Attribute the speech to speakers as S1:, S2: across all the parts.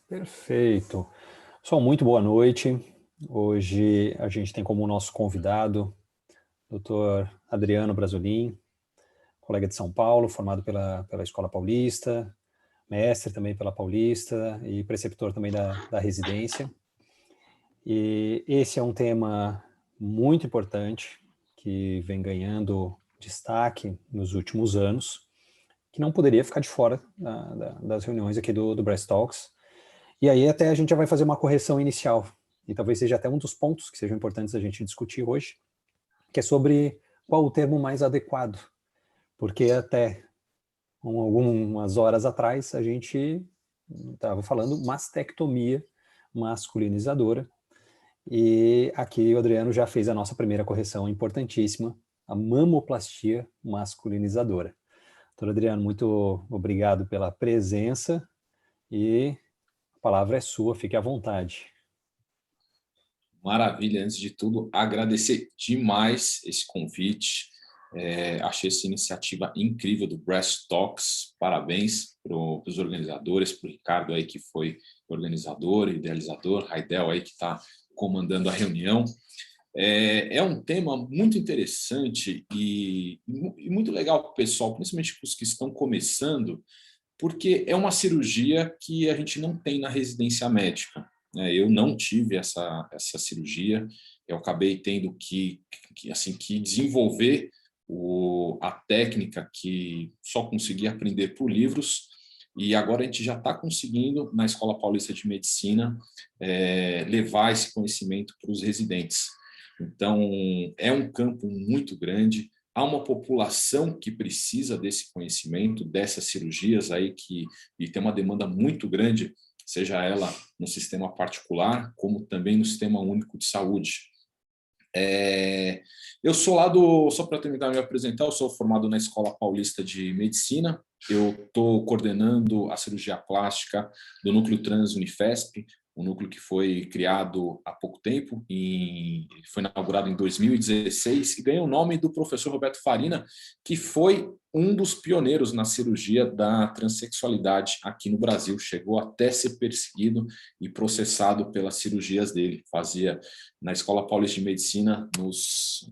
S1: Perfeito. Pessoal, muito boa noite. Hoje a gente tem como nosso convidado o Dr. Adriano Brasolin, colega de São Paulo, formado pela Escola Paulista, mestre também pela Paulista e preceptor também da residência. E esse é um tema muito importante que vem ganhando destaque nos últimos anos, que não poderia ficar de fora das reuniões aqui do Breast Talks. E aí até a gente já vai fazer uma correção inicial, e talvez seja até um dos pontos que sejam importantes a gente discutir hoje, que é sobre qual o termo mais adequado, porque até algumas horas atrás a gente estava falando mastectomia masculinizadora, e aqui o Adriano já fez a nossa primeira correção importantíssima, a mamoplastia masculinizadora. Doutor Adriano, muito obrigado pela presença e a palavra é sua, fique à vontade.
S2: Maravilha, antes de tudo, agradecer demais esse convite. Achei essa iniciativa incrível do Breast Talks. Parabéns para os organizadores, para o Ricardo aí que foi organizador, idealizador, Raidel aí que está comandando a reunião. É um tema muito interessante e muito legal para o pessoal, principalmente para os que estão começando, porque é uma cirurgia que a gente não tem na residência médica. Eu não tive essa cirurgia, eu acabei tendo que desenvolver a técnica que só consegui aprender por livros, e agora a gente já está conseguindo, na Escola Paulista de Medicina, levar esse conhecimento para os residentes. Então, é um campo muito grande, há uma população que precisa desse conhecimento, dessas cirurgias aí e tem uma demanda muito grande, seja ela no sistema particular, como também no Sistema Único de Saúde. Eu sou só para terminar de me apresentar, eu sou formado na Escola Paulista de Medicina, eu estou coordenando a cirurgia plástica do Núcleo Trans Unifesp, um núcleo que foi criado há pouco tempo, foi inaugurado em 2016 e ganhou o nome do professor Roberto Farina, que foi um dos pioneiros na cirurgia da transexualidade aqui no Brasil. Chegou até a ser perseguido e processado pelas cirurgias dele. Fazia na Escola Paulista de Medicina, nos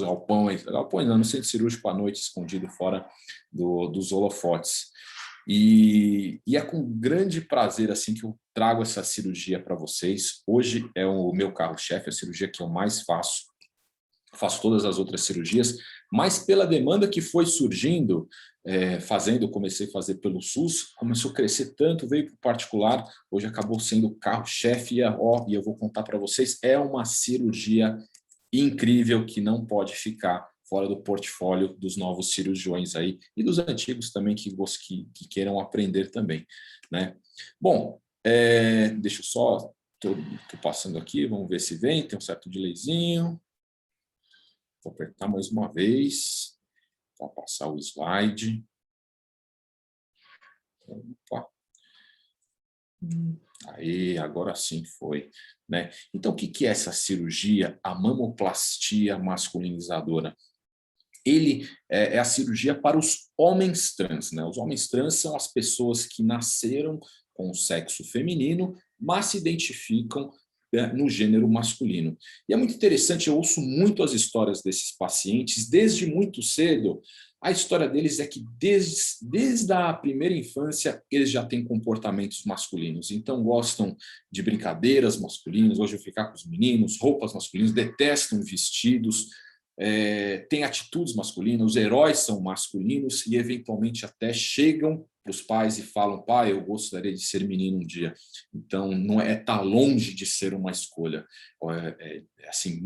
S2: galpões, no centro cirúrgico à noite, escondido fora dos holofotes. E é com grande prazer assim que eu trago essa cirurgia para vocês. Hoje é o meu carro-chefe, a cirurgia que eu mais faço. Faço todas as outras cirurgias, mas pela demanda que foi surgindo, comecei a fazer pelo SUS, começou a crescer tanto, veio para o particular, hoje acabou sendo o carro-chefe, e eu vou contar para vocês, é uma cirurgia incrível que não pode ficar fora do portfólio dos novos cirurgiões aí e dos antigos também que queiram aprender também, né? Bom, deixa eu só, estou passando aqui, vamos ver se vem, tem um certo delayzinho. Vou apertar mais uma vez para passar o slide. Opa. Aí, agora sim foi, né? Então, o que é essa cirurgia, a mamoplastia masculinizadora? Ele é a cirurgia para os homens trans, né? Os homens trans são as pessoas que nasceram com o sexo feminino, mas se identificam no gênero masculino. E é muito interessante, eu ouço muito as histórias desses pacientes, desde muito cedo. A história deles é que desde a primeira infância eles já têm comportamentos masculinos, então gostam de brincadeiras masculinas, gostam de ficar com os meninos, roupas masculinas, detestam vestidos, têm atitudes masculinas, os heróis são masculinos e eventualmente até chegam para os pais e falam: pai, eu gostaria de ser menino um dia. Então não tá longe de ser uma escolha, assim,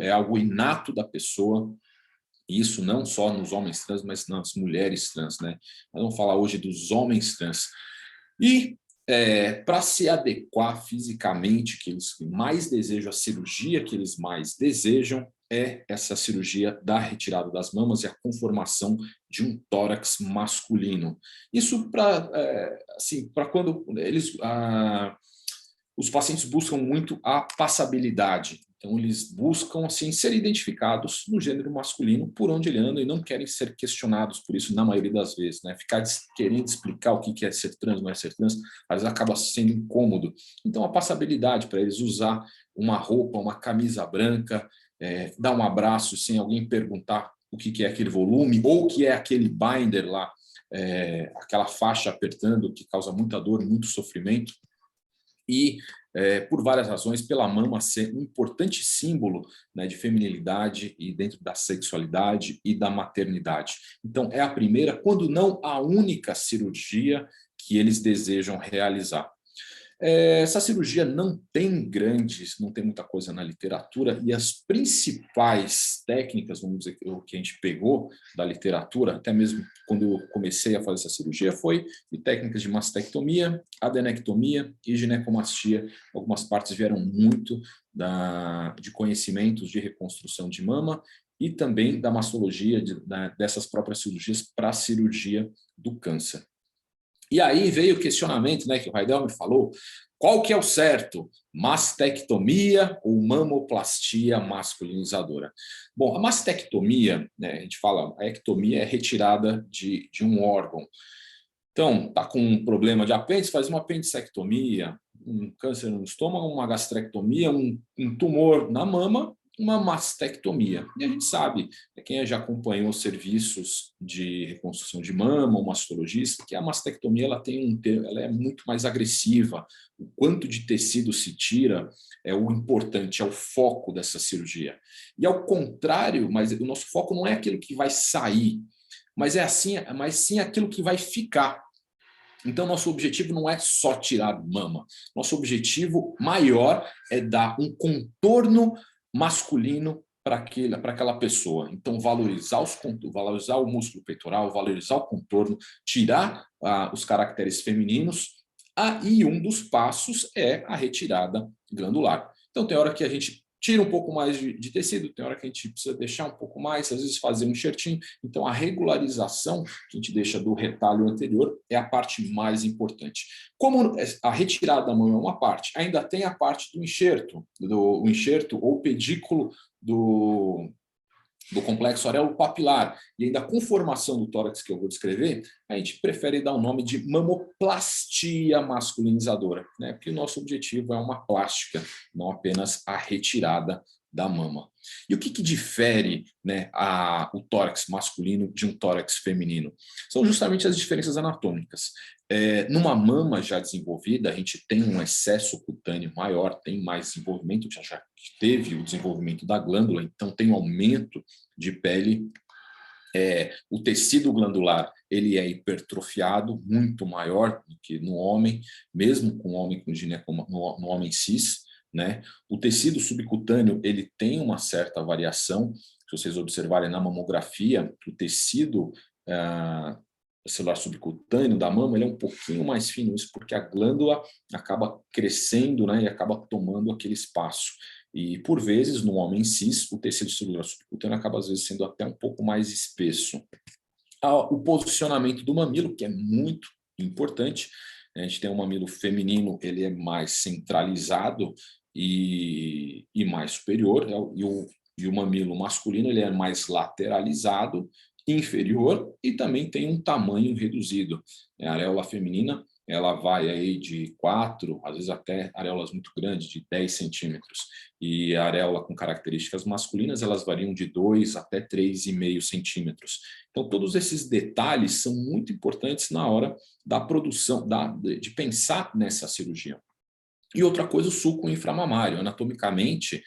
S2: é algo inato da pessoa. Isso não só nos homens trans, mas nas mulheres trans, né? Nós vamos falar hoje dos homens trans. E para se adequar fisicamente, que eles mais desejam, a cirurgia que eles mais desejam é essa cirurgia da retirada das mamas e a conformação de um tórax masculino. Isso para quando os pacientes buscam muito a passabilidade. Então, eles buscam assim, ser identificados no gênero masculino por onde ele anda e não querem ser questionados por isso na maioria das vezes. Né? Ficar querendo explicar o que é ser trans, não é ser trans, às vezes acaba sendo incômodo. Então, a passabilidade para eles usar uma roupa, uma camisa branca, dar um abraço sem alguém perguntar o que é aquele volume ou o que é aquele binder lá, aquela faixa apertando que causa muita dor, muito sofrimento. E, por várias razões, pela mama ser um importante símbolo, né, de feminilidade e dentro da sexualidade e da maternidade. Então, é a primeira, quando não a única cirurgia que eles desejam realizar. Essa cirurgia não tem muita coisa na literatura, e as principais técnicas, vamos dizer, o que a gente pegou da literatura, até mesmo quando eu comecei a fazer essa cirurgia, foi de técnicas de mastectomia, adenectomia e ginecomastia. Algumas partes vieram muito de conhecimentos de reconstrução de mama e também da mastologia, dessas próprias cirurgias para a cirurgia do câncer. E aí veio o questionamento, né, que o Raidel me falou, qual que é o certo? Mastectomia ou mamoplastia masculinizadora? Bom, a mastectomia, né, a gente fala, a ectomia é retirada de um órgão. Então, está com um problema de apêndice, faz uma apendicectomia, um câncer no estômago, uma gastrectomia, um tumor na mama, uma mastectomia. E a gente sabe, quem já acompanhou serviços de reconstrução de mama, ou mastologista, que a mastectomia ela é muito mais agressiva. O quanto de tecido se tira é o importante, é o foco dessa cirurgia. E ao contrário, mas o nosso foco não é aquilo que vai sair, mas sim aquilo que vai ficar. Então, nosso objetivo não é só tirar mama. Nosso objetivo maior é dar um contorno masculino para aquela pessoa. Então, valorizar o músculo peitoral, valorizar o contorno, tirar os caracteres femininos. E um dos passos é a retirada glandular. Então, tem hora que a gente tira um pouco mais de tecido, tem hora que a gente precisa deixar um pouco mais, às vezes fazer um enxertinho. Então, a regularização que a gente deixa do retalho anterior é a parte mais importante. Como a retirada da mão é uma parte, ainda tem a parte do enxerto ou pedículo do complexo areolo-papilar, e ainda com formação do tórax que eu vou descrever, a gente prefere dar o nome de mamoplastia masculinizadora, né? Porque o nosso objetivo é uma plástica, não apenas a retirada da mama. E o que difere, né, o tórax masculino de um tórax feminino? São justamente as diferenças anatômicas. Numa mama já desenvolvida, a gente tem um excesso cutâneo maior, tem mais desenvolvimento, já teve o desenvolvimento da glândula, então tem um aumento de pele. O tecido glandular ele é hipertrofiado, muito maior do que no homem, mesmo com o homem com no homem cis. Né? O tecido subcutâneo ele tem uma certa variação. Se vocês observarem na mamografia, o tecido celular subcutâneo da mama ele é um pouquinho mais fino, isso porque a glândula acaba crescendo, né, e acaba tomando aquele espaço. E, por vezes, no homem cis, o tecido celular subcutâneo acaba, às vezes, sendo até um pouco mais espesso. O posicionamento do mamilo, que é muito importante. A gente tem um mamilo feminino, ele é mais centralizado e mais superior, e o mamilo masculino ele é mais lateralizado, inferior, e também tem um tamanho reduzido. A areola feminina ela vai aí de 4, às vezes até areolas muito grandes, de 10 centímetros. E a areola com características masculinas, elas variam de 2 até 3,5 centímetros. Então, todos esses detalhes são muito importantes na hora da produção, de pensar nessa cirurgia. E outra coisa, o sulco inframamário. Anatomicamente,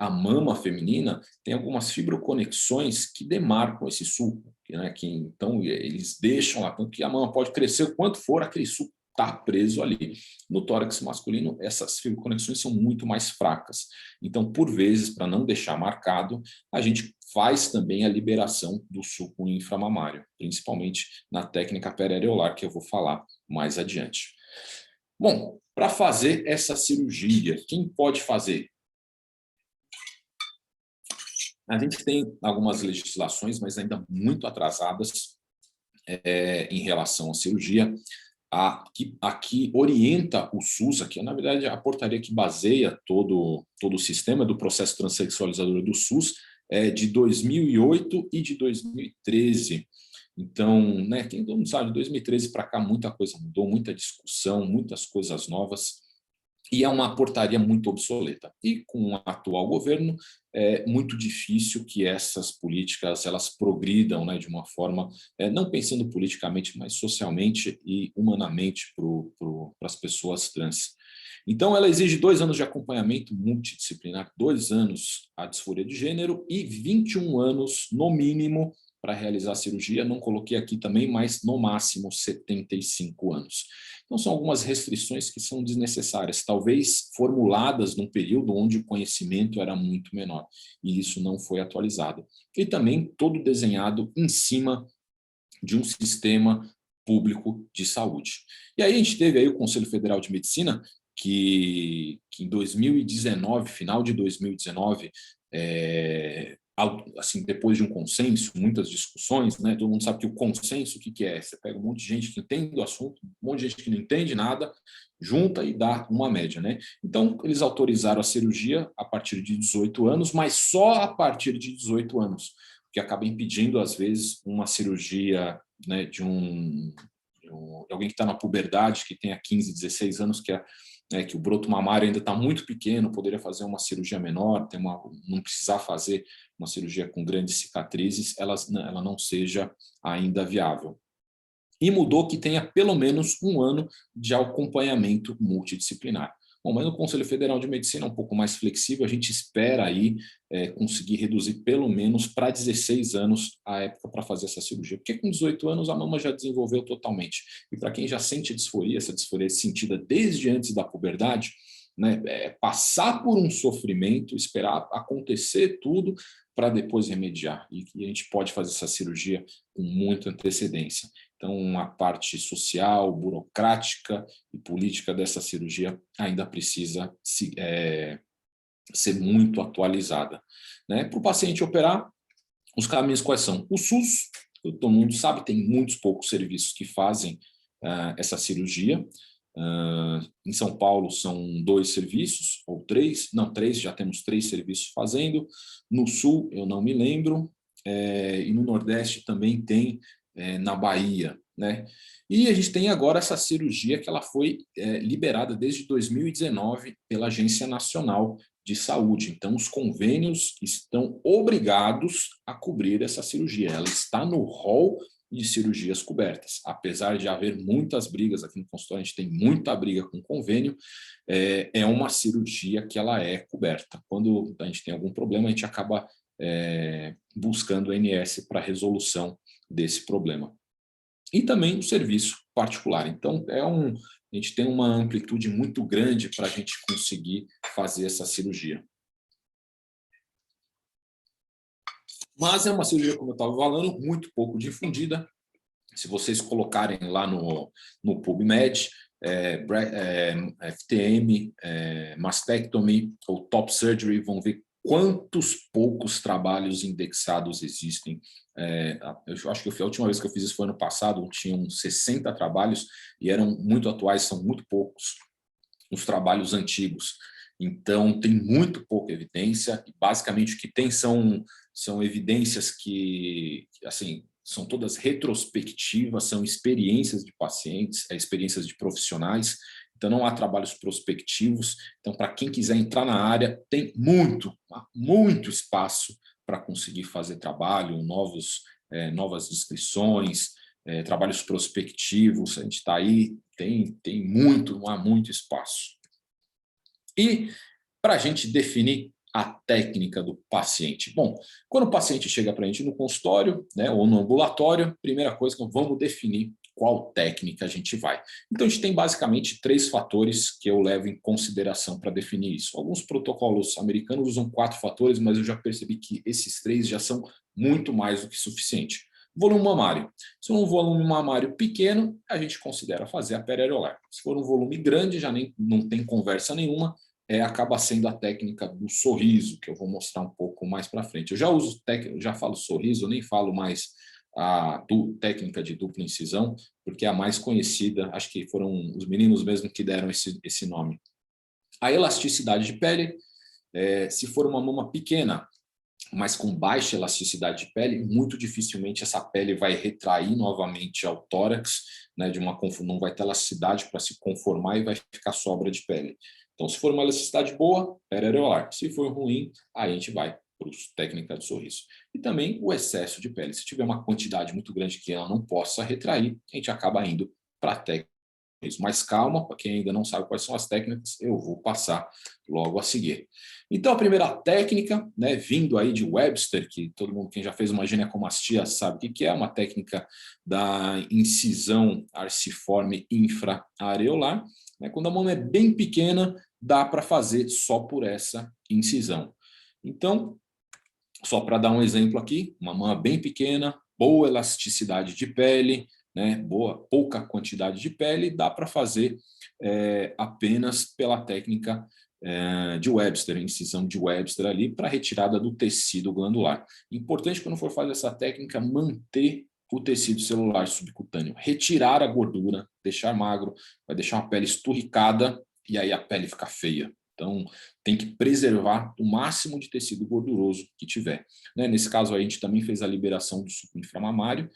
S2: a mama feminina tem algumas fibroconexões que demarcam esse sulco, né? Então, eles deixam lá, tanto que a mama pode crescer o quanto for, aquele sulco está preso ali. No tórax masculino, essas fibroconexões são muito mais fracas. Então, por vezes, para não deixar marcado, a gente faz também a liberação do sulco inframamário, principalmente na técnica periareolar, que eu vou falar mais adiante. Bom, para fazer essa cirurgia, quem pode fazer? A gente tem algumas legislações, mas ainda muito atrasadas em relação à cirurgia. a que orienta o SUS, aqui, na verdade, a portaria que baseia todo o sistema do processo transexualizador do SUS é de 2008 e de 2013. Então, né, quem não sabe, de 2013 para cá muita coisa mudou, muita discussão, muitas coisas novas, e é uma portaria muito obsoleta. E com o atual governo, é muito difícil que essas políticas elas progridam, né, de uma forma, não pensando politicamente, mas socialmente e humanamente para as pessoas trans. Então, ela exige 2 anos de acompanhamento multidisciplinar, 2 anos a disforia de gênero e 21 anos, no mínimo, para realizar a cirurgia. Não coloquei aqui também, mas no máximo 75 anos. Então, são algumas restrições que são desnecessárias, talvez formuladas num período onde o conhecimento era muito menor, e isso não foi atualizado. E também todo desenhado em cima de um sistema público de saúde. E aí a gente teve aí o Conselho Federal de Medicina, que em 2019, final de 2019, assim, depois de um consenso, muitas discussões, né? Todo mundo sabe que o consenso, o que é? Você pega um monte de gente que entende do assunto, um monte de gente que não entende nada, junta e dá uma média, né? Então, eles autorizaram a cirurgia a partir de 18 anos, mas só a partir de 18 anos, que acaba impedindo, às vezes, uma cirurgia, né, de alguém que está na puberdade, que tenha 15, 16 anos, que o broto mamário ainda está muito pequeno, poderia fazer uma cirurgia menor, não precisar fazer uma cirurgia com grandes cicatrizes, ela não seja ainda viável. E mudou que tenha pelo menos 1 ano de acompanhamento multidisciplinar. Bom, mas no Conselho Federal de Medicina é um pouco mais flexível, a gente espera aí conseguir reduzir pelo menos para 16 anos a época para fazer essa cirurgia, porque com 18 anos a mama já desenvolveu totalmente. E para quem já sente disforia, essa disforia é sentida desde antes da puberdade, né, passar por um sofrimento, esperar acontecer tudo para depois remediar. E a gente pode fazer essa cirurgia com muita antecedência. Então, a parte social, burocrática e política dessa cirurgia ainda precisa ser muito atualizada, né? Para o paciente operar, os caminhos quais são? O SUS, todo mundo sabe, tem muitos poucos serviços que fazem essa cirurgia. Em São Paulo são 2 serviços, ou 3, não, 3, já temos 3 serviços fazendo. No Sul, eu não me lembro, e no Nordeste também tem, na Bahia, né? E a gente tem agora essa cirurgia que ela foi liberada desde 2019 pela Agência Nacional de Saúde. Então, os convênios estão obrigados a cobrir essa cirurgia. Ela está no rol de cirurgias cobertas. Apesar de haver muitas brigas aqui no consultório, a gente tem muita briga com convênio, é uma cirurgia que ela é coberta. Quando a gente tem algum problema, a gente acaba buscando o ANS para resolução desse problema. E também o serviço particular. Então, a gente tem uma amplitude muito grande para a gente conseguir fazer essa cirurgia. Mas é uma cirurgia, como eu estava falando, muito pouco difundida. Se vocês colocarem lá no PubMed, FTM, mastectomy ou top surgery, vão ver quantos poucos trabalhos indexados existem. Eu acho que a última vez que eu fiz isso foi ano passado, tinham 60 trabalhos e eram muito atuais, são muito poucos os trabalhos antigos. Então, tem muito pouca evidência, e basicamente o que tem são evidências que, assim, são todas retrospectivas, são experiências de pacientes, experiências de profissionais, então não há trabalhos prospectivos. Então, para quem quiser entrar na área, tem muito espaço para conseguir fazer trabalho, novas descrições, trabalhos prospectivos, a gente está aí, não há muito espaço. E para a gente definir a técnica do paciente. Bom, quando o paciente chega para a gente no consultório, né, ou no ambulatório, primeira coisa que vamos definir qual técnica a gente vai. Então, a gente tem basicamente 3 fatores que eu levo em consideração para definir isso. Alguns protocolos americanos usam 4 fatores, mas eu já percebi que esses 3 já são muito mais do que suficiente. Volume mamário. Se for um volume mamário pequeno, a gente considera fazer a periareolar. Se for um volume grande, já não tem conversa nenhuma, acaba sendo a técnica do sorriso, que eu vou mostrar um pouco mais para frente. Eu já falo sorriso, eu nem falo mais a técnica de dupla incisão, porque é a mais conhecida, acho que foram os meninos mesmo que deram esse nome. A elasticidade de pele, se for uma mama pequena, mas com baixa elasticidade de pele, muito dificilmente essa pele vai retrair novamente ao tórax, né, não vai ter elasticidade para se conformar e vai ficar sobra de pele. Então, se for uma elasticidade boa, periareolar. Se for ruim, aí a gente vai para a técnica do sorriso. E também o excesso de pele. Se tiver uma quantidade muito grande que ela não possa retrair, a gente acaba indo para a técnica. Mas calma, para quem ainda não sabe quais são as técnicas, eu vou passar logo a seguir. Então, a primeira técnica, né, vindo aí de Webster, que todo mundo, quem já fez uma ginecomastia sabe o que é, uma técnica da incisão arciforme infraareolar. Né, quando a mama é bem pequena, dá para fazer só por essa incisão. Então, só para dar um exemplo aqui, uma mama bem pequena, boa elasticidade de pele, né, pouca quantidade de pele, dá para fazer apenas pela técnica de Webster, incisão de Webster ali, para retirada do tecido glandular. Importante quando for fazer essa técnica, manter o tecido celular subcutâneo, retirar a gordura, deixar magro, vai deixar uma pele esturricada e aí a pele fica feia. Então, tem que preservar o máximo de tecido gorduroso que tiver. Né? Nesse caso, a gente também fez a liberação do suco inframamário.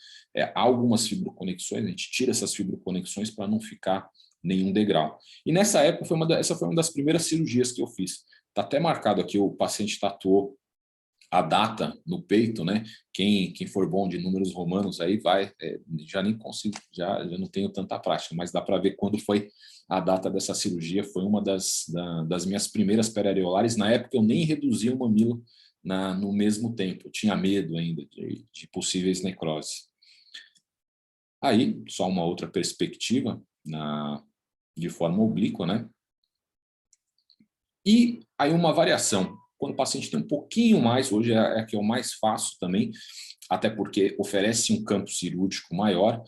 S2: Há algumas fibroconexões, a gente tira essas fibroconexões para não ficar nenhum degrau. E nessa época, essa foi uma das primeiras cirurgias que eu fiz. Está até marcado aqui, o paciente tatuou a data no peito, né? Quem for bom de números romanos aí vai, já nem consigo, já não tenho tanta prática, mas dá para ver quando foi a data dessa cirurgia. Foi uma das minhas primeiras periareolares. Na época eu nem reduzia o mamilo no mesmo tempo, eu tinha medo ainda de possíveis necroses. Aí, só uma outra perspectiva de forma oblíqua, né? E aí uma variação. Quando o paciente tem um pouquinho mais, hoje é a que eu mais faço também, até porque oferece um campo cirúrgico maior.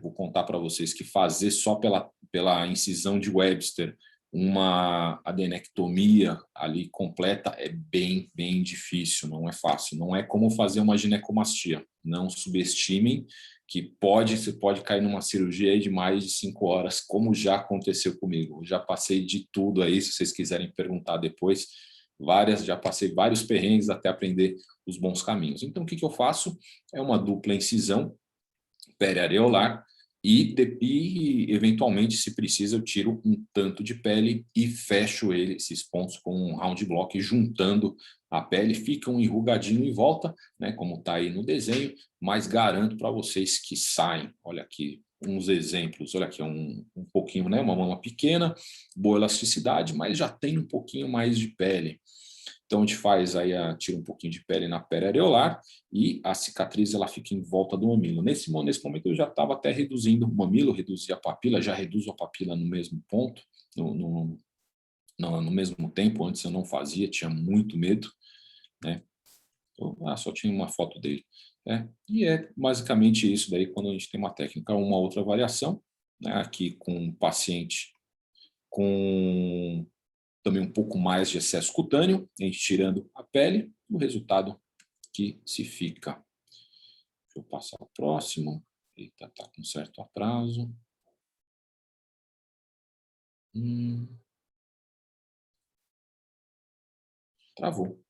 S2: Vou contar para vocês que fazer só pela incisão de Webster uma adenectomia ali completa é bem difícil, não é fácil. Não é como fazer uma ginecomastia. Não subestimem que você pode cair numa cirurgia de mais de 5 horas, como já aconteceu comigo. Eu já passei de tudo aí, se vocês quiserem perguntar depois, já passei vários perrengues até aprender os bons caminhos. Então, o que eu faço? É uma dupla incisão periareolar e eventualmente, se precisa, eu tiro um tanto de pele e fecho esses pontos com um round block, juntando a pele, fica um enrugadinho em volta, né, como está aí no desenho, mas garanto para vocês que saem. Olha aqui uns exemplos, olha aqui um pouquinho, né, uma mama pequena, boa elasticidade, mas já tem um pouquinho mais de pele. Então, a gente faz aí, tira um pouquinho de pele na periareolar e a cicatriz ela fica em volta do mamilo. Nesse momento, eu já estava até reduzindo o mamilo, reduzi a papila, já reduzo a papila no mesmo ponto, no mesmo tempo. Antes eu não fazia, tinha muito medo, né? Só tinha uma foto dele. Né? E é basicamente isso daí quando a gente tem uma técnica. Uma outra variação, né? Aqui com um paciente com também um pouco mais de excesso cutâneo, a gente tirando a pele, o resultado que se fica. Deixa eu passar o próximo. Eita, está com certo atraso. Travou.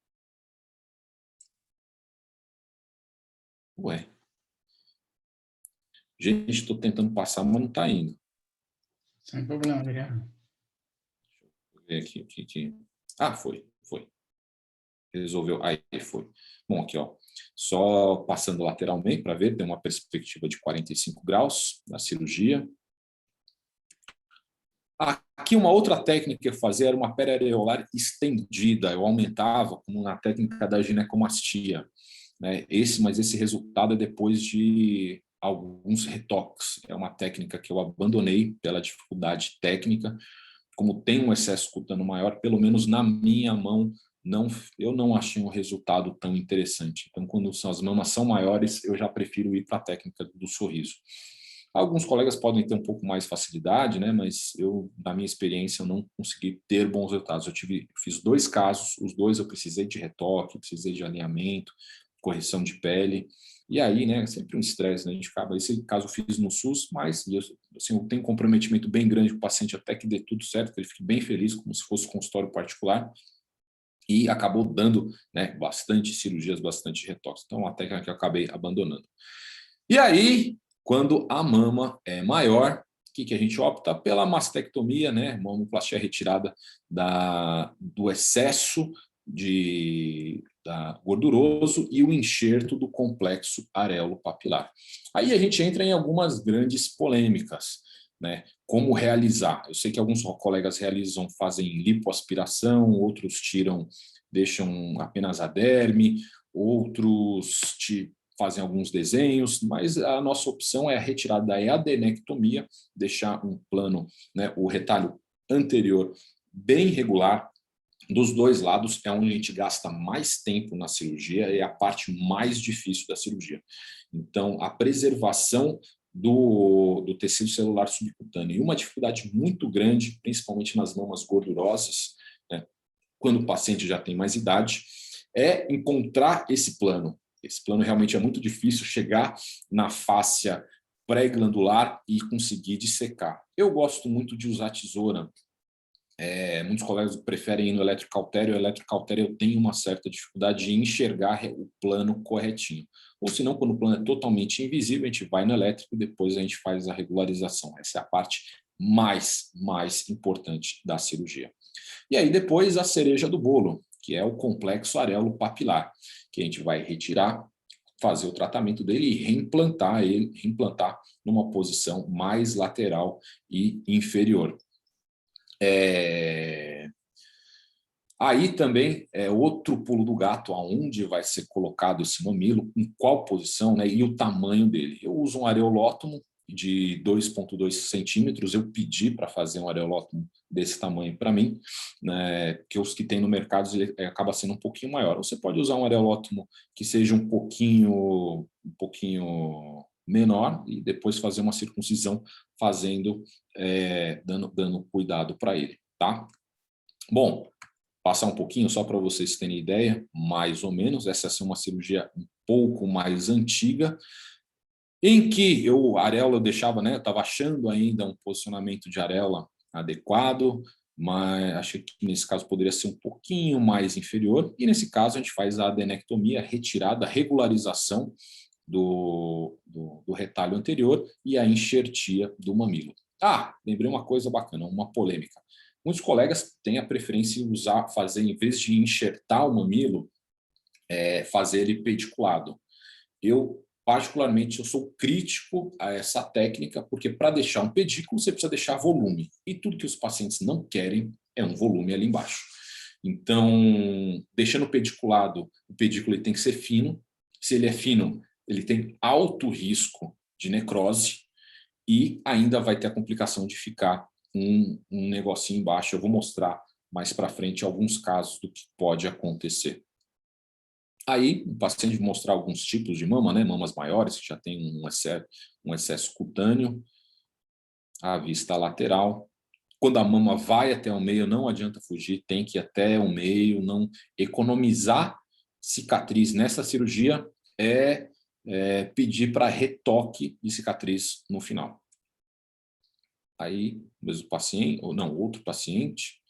S2: Ué. Gente, estou tentando passar, mas não está indo.
S3: Sem problema, Adriano.
S2: Deixa eu ver aqui. Ah, foi. Resolveu. Aí foi. Bom, aqui, ó. Só passando lateralmente para ver, tem uma perspectiva de 45 graus na cirurgia. Aqui uma outra técnica que eu fazia era uma periareolar estendida. Eu aumentava, como na técnica da ginecomastia. Né? Mas esse resultado é depois de alguns retoques. É uma técnica que eu abandonei pela dificuldade técnica. Como tem um excesso cutâneo maior, pelo menos na minha mão, eu não achei um resultado tão interessante. Então, quando as mamas são maiores, eu já prefiro ir para a técnica do sorriso. Alguns colegas podem ter um pouco mais facilidade, né? Mas na minha experiência, eu não consegui ter bons resultados. Fiz 2 casos, os 2 eu precisei de retoque, precisei de alinhamento, correção de pele. E aí, né, sempre um estresse, né? A gente acaba, esse caso eu fiz no SUS, mas assim, eu tenho um comprometimento bem grande com o paciente até que dê tudo certo, que ele fique bem feliz, como se fosse consultório particular, e acabou dando, né, bastante cirurgias, bastante retoques. Então, a técnica que eu acabei abandonando. E aí, quando a mama é maior, o que a gente opta? Pela mastectomia, né, mamoplastia retirada do excesso gorduroso e o enxerto do complexo areolo-papilar. Aí a gente entra em algumas grandes polêmicas, né? Como realizar? Eu sei que alguns colegas fazem lipoaspiração, outros deixam apenas a derme, outros fazem alguns desenhos, mas a nossa opção é a retirada da adenectomia, deixar um plano, né, o retalho anterior bem regular, dos dois lados, é onde a gente gasta mais tempo na cirurgia, é a parte mais difícil da cirurgia. Então, a preservação do tecido celular subcutâneo, e uma dificuldade muito grande, principalmente nas mamas gordurosas, né, quando o paciente já tem mais idade, é encontrar esse plano. Esse plano realmente é muito difícil, chegar na fáscia pré-glandular e conseguir dissecar. Eu gosto muito de usar tesoura. Muitos colegas preferem ir no eletrocautério. O eletrocautério eu tenho uma certa dificuldade de enxergar o plano corretinho. Ou senão, quando o plano é totalmente invisível, a gente vai no elétrico e depois a gente faz a regularização. Essa é a parte mais importante da cirurgia. E aí depois a cereja do bolo, que é o complexo areolo-papilar, que a gente vai retirar, fazer o tratamento dele e reimplantar numa posição mais lateral e inferior. Aí também é outro pulo do gato, aonde vai ser colocado esse mamilo, em qual posição, né, e o tamanho dele. Eu uso um areolótomo de 2,2 centímetros, eu pedi para fazer um areolótomo desse tamanho para mim, né, porque os que tem no mercado ele acaba sendo um pouquinho maior. Você pode usar um areolótomo que seja um pouquinho menor e depois fazer uma circuncisão dando cuidado para ele, tá? Bom, passar um pouquinho só para vocês terem ideia, mais ou menos, essa é uma cirurgia um pouco mais antiga, em que a areola eu deixava, né, eu estava achando ainda um posicionamento de areola adequado, mas achei que nesse caso poderia ser um pouquinho mais inferior, e nesse caso a gente faz a adenectomia, retirada, regularização do retalho anterior e a enxertia do mamilo. Lembrei uma coisa bacana, uma polêmica. Muitos colegas têm a preferência de fazer, em vez de enxertar o mamilo, fazer ele pediculado. Eu, particularmente, eu sou crítico a essa técnica, porque para deixar um pedículo, você precisa deixar volume. E tudo que os pacientes não querem é um volume ali embaixo. Então, deixando pediculado, o pedículo ele tem que ser fino. Se ele é fino, ele tem alto risco de necrose e ainda vai ter a complicação de ficar um negocinho embaixo. Eu vou mostrar mais para frente alguns casos do que pode acontecer. Aí, o paciente vai mostrar alguns tipos de mama, né? Mamas maiores, que já tem um excesso cutâneo, a vista lateral. Quando a mama vai até o meio, não adianta fugir, tem que ir até o meio, não economizar cicatriz nessa cirurgia é pedir para retoque de cicatriz no final. Aí, mesmo paciente, ou não, outro paciente,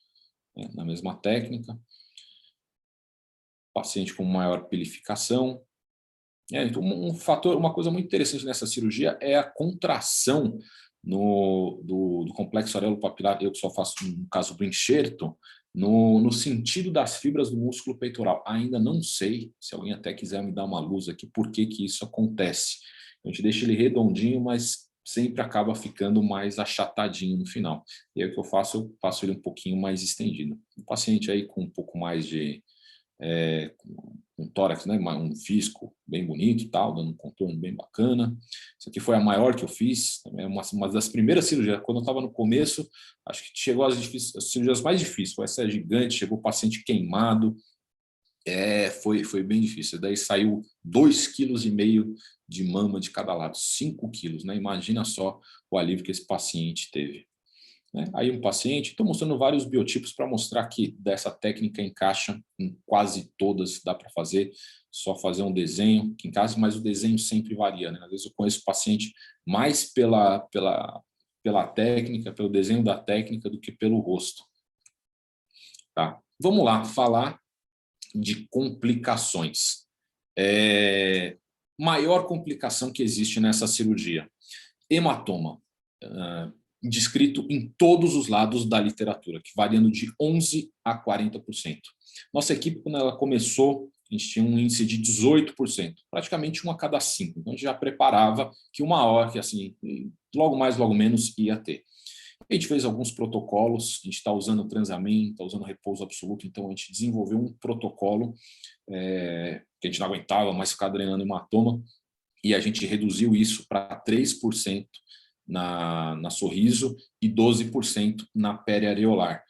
S2: na mesma técnica, paciente com maior pilificação. Então, uma coisa muito interessante nessa cirurgia é a contração do complexo areolo-papilar, eu que só faço no caso do enxerto, no sentido das fibras do músculo peitoral. Ainda não sei, se alguém até quiser me dar uma luz aqui, por que isso acontece. A gente deixa ele redondinho, mas sempre acaba ficando mais achatadinho no final. E aí o que eu faço ele um pouquinho mais estendido. O paciente aí com um pouco mais de um tórax, né, um fisco bem bonito e tal, dando um contorno bem bacana. Isso aqui foi a maior que eu fiz, é uma das primeiras cirurgias. Quando eu estava no começo, acho que chegou as cirurgias mais difíceis. Essa é gigante, chegou o paciente queimado, foi bem difícil. Daí saiu 2,5 kg de mama de cada lado, 5 quilos, né? Imagina só o alívio que esse paciente teve. né? Aí um paciente, estou mostrando vários biotipos para mostrar que dessa técnica encaixa em quase todas, dá para fazer, só fazer um desenho que encaixa, mas o desenho sempre varia, né? Às vezes eu conheço o paciente mais pela técnica, pelo desenho da técnica, do que pelo rosto. Tá? Vamos lá, falar de complicações. Maior complicação que existe nessa cirurgia: hematoma, descrito em todos os lados da literatura, que variando de 11% a 40%. Nossa equipe, quando ela começou, a gente tinha um índice de 18%, praticamente 1 a cada 5. Então, a gente já preparava que uma hora, que assim, logo mais, logo menos, ia ter. A gente fez alguns protocolos, a gente está usando transamento, está usando repouso absoluto, então a gente desenvolveu um protocolo que a gente não aguentava mais ficar drenando hematoma, e a gente reduziu isso para 3% na sorriso e 12% na periareolar.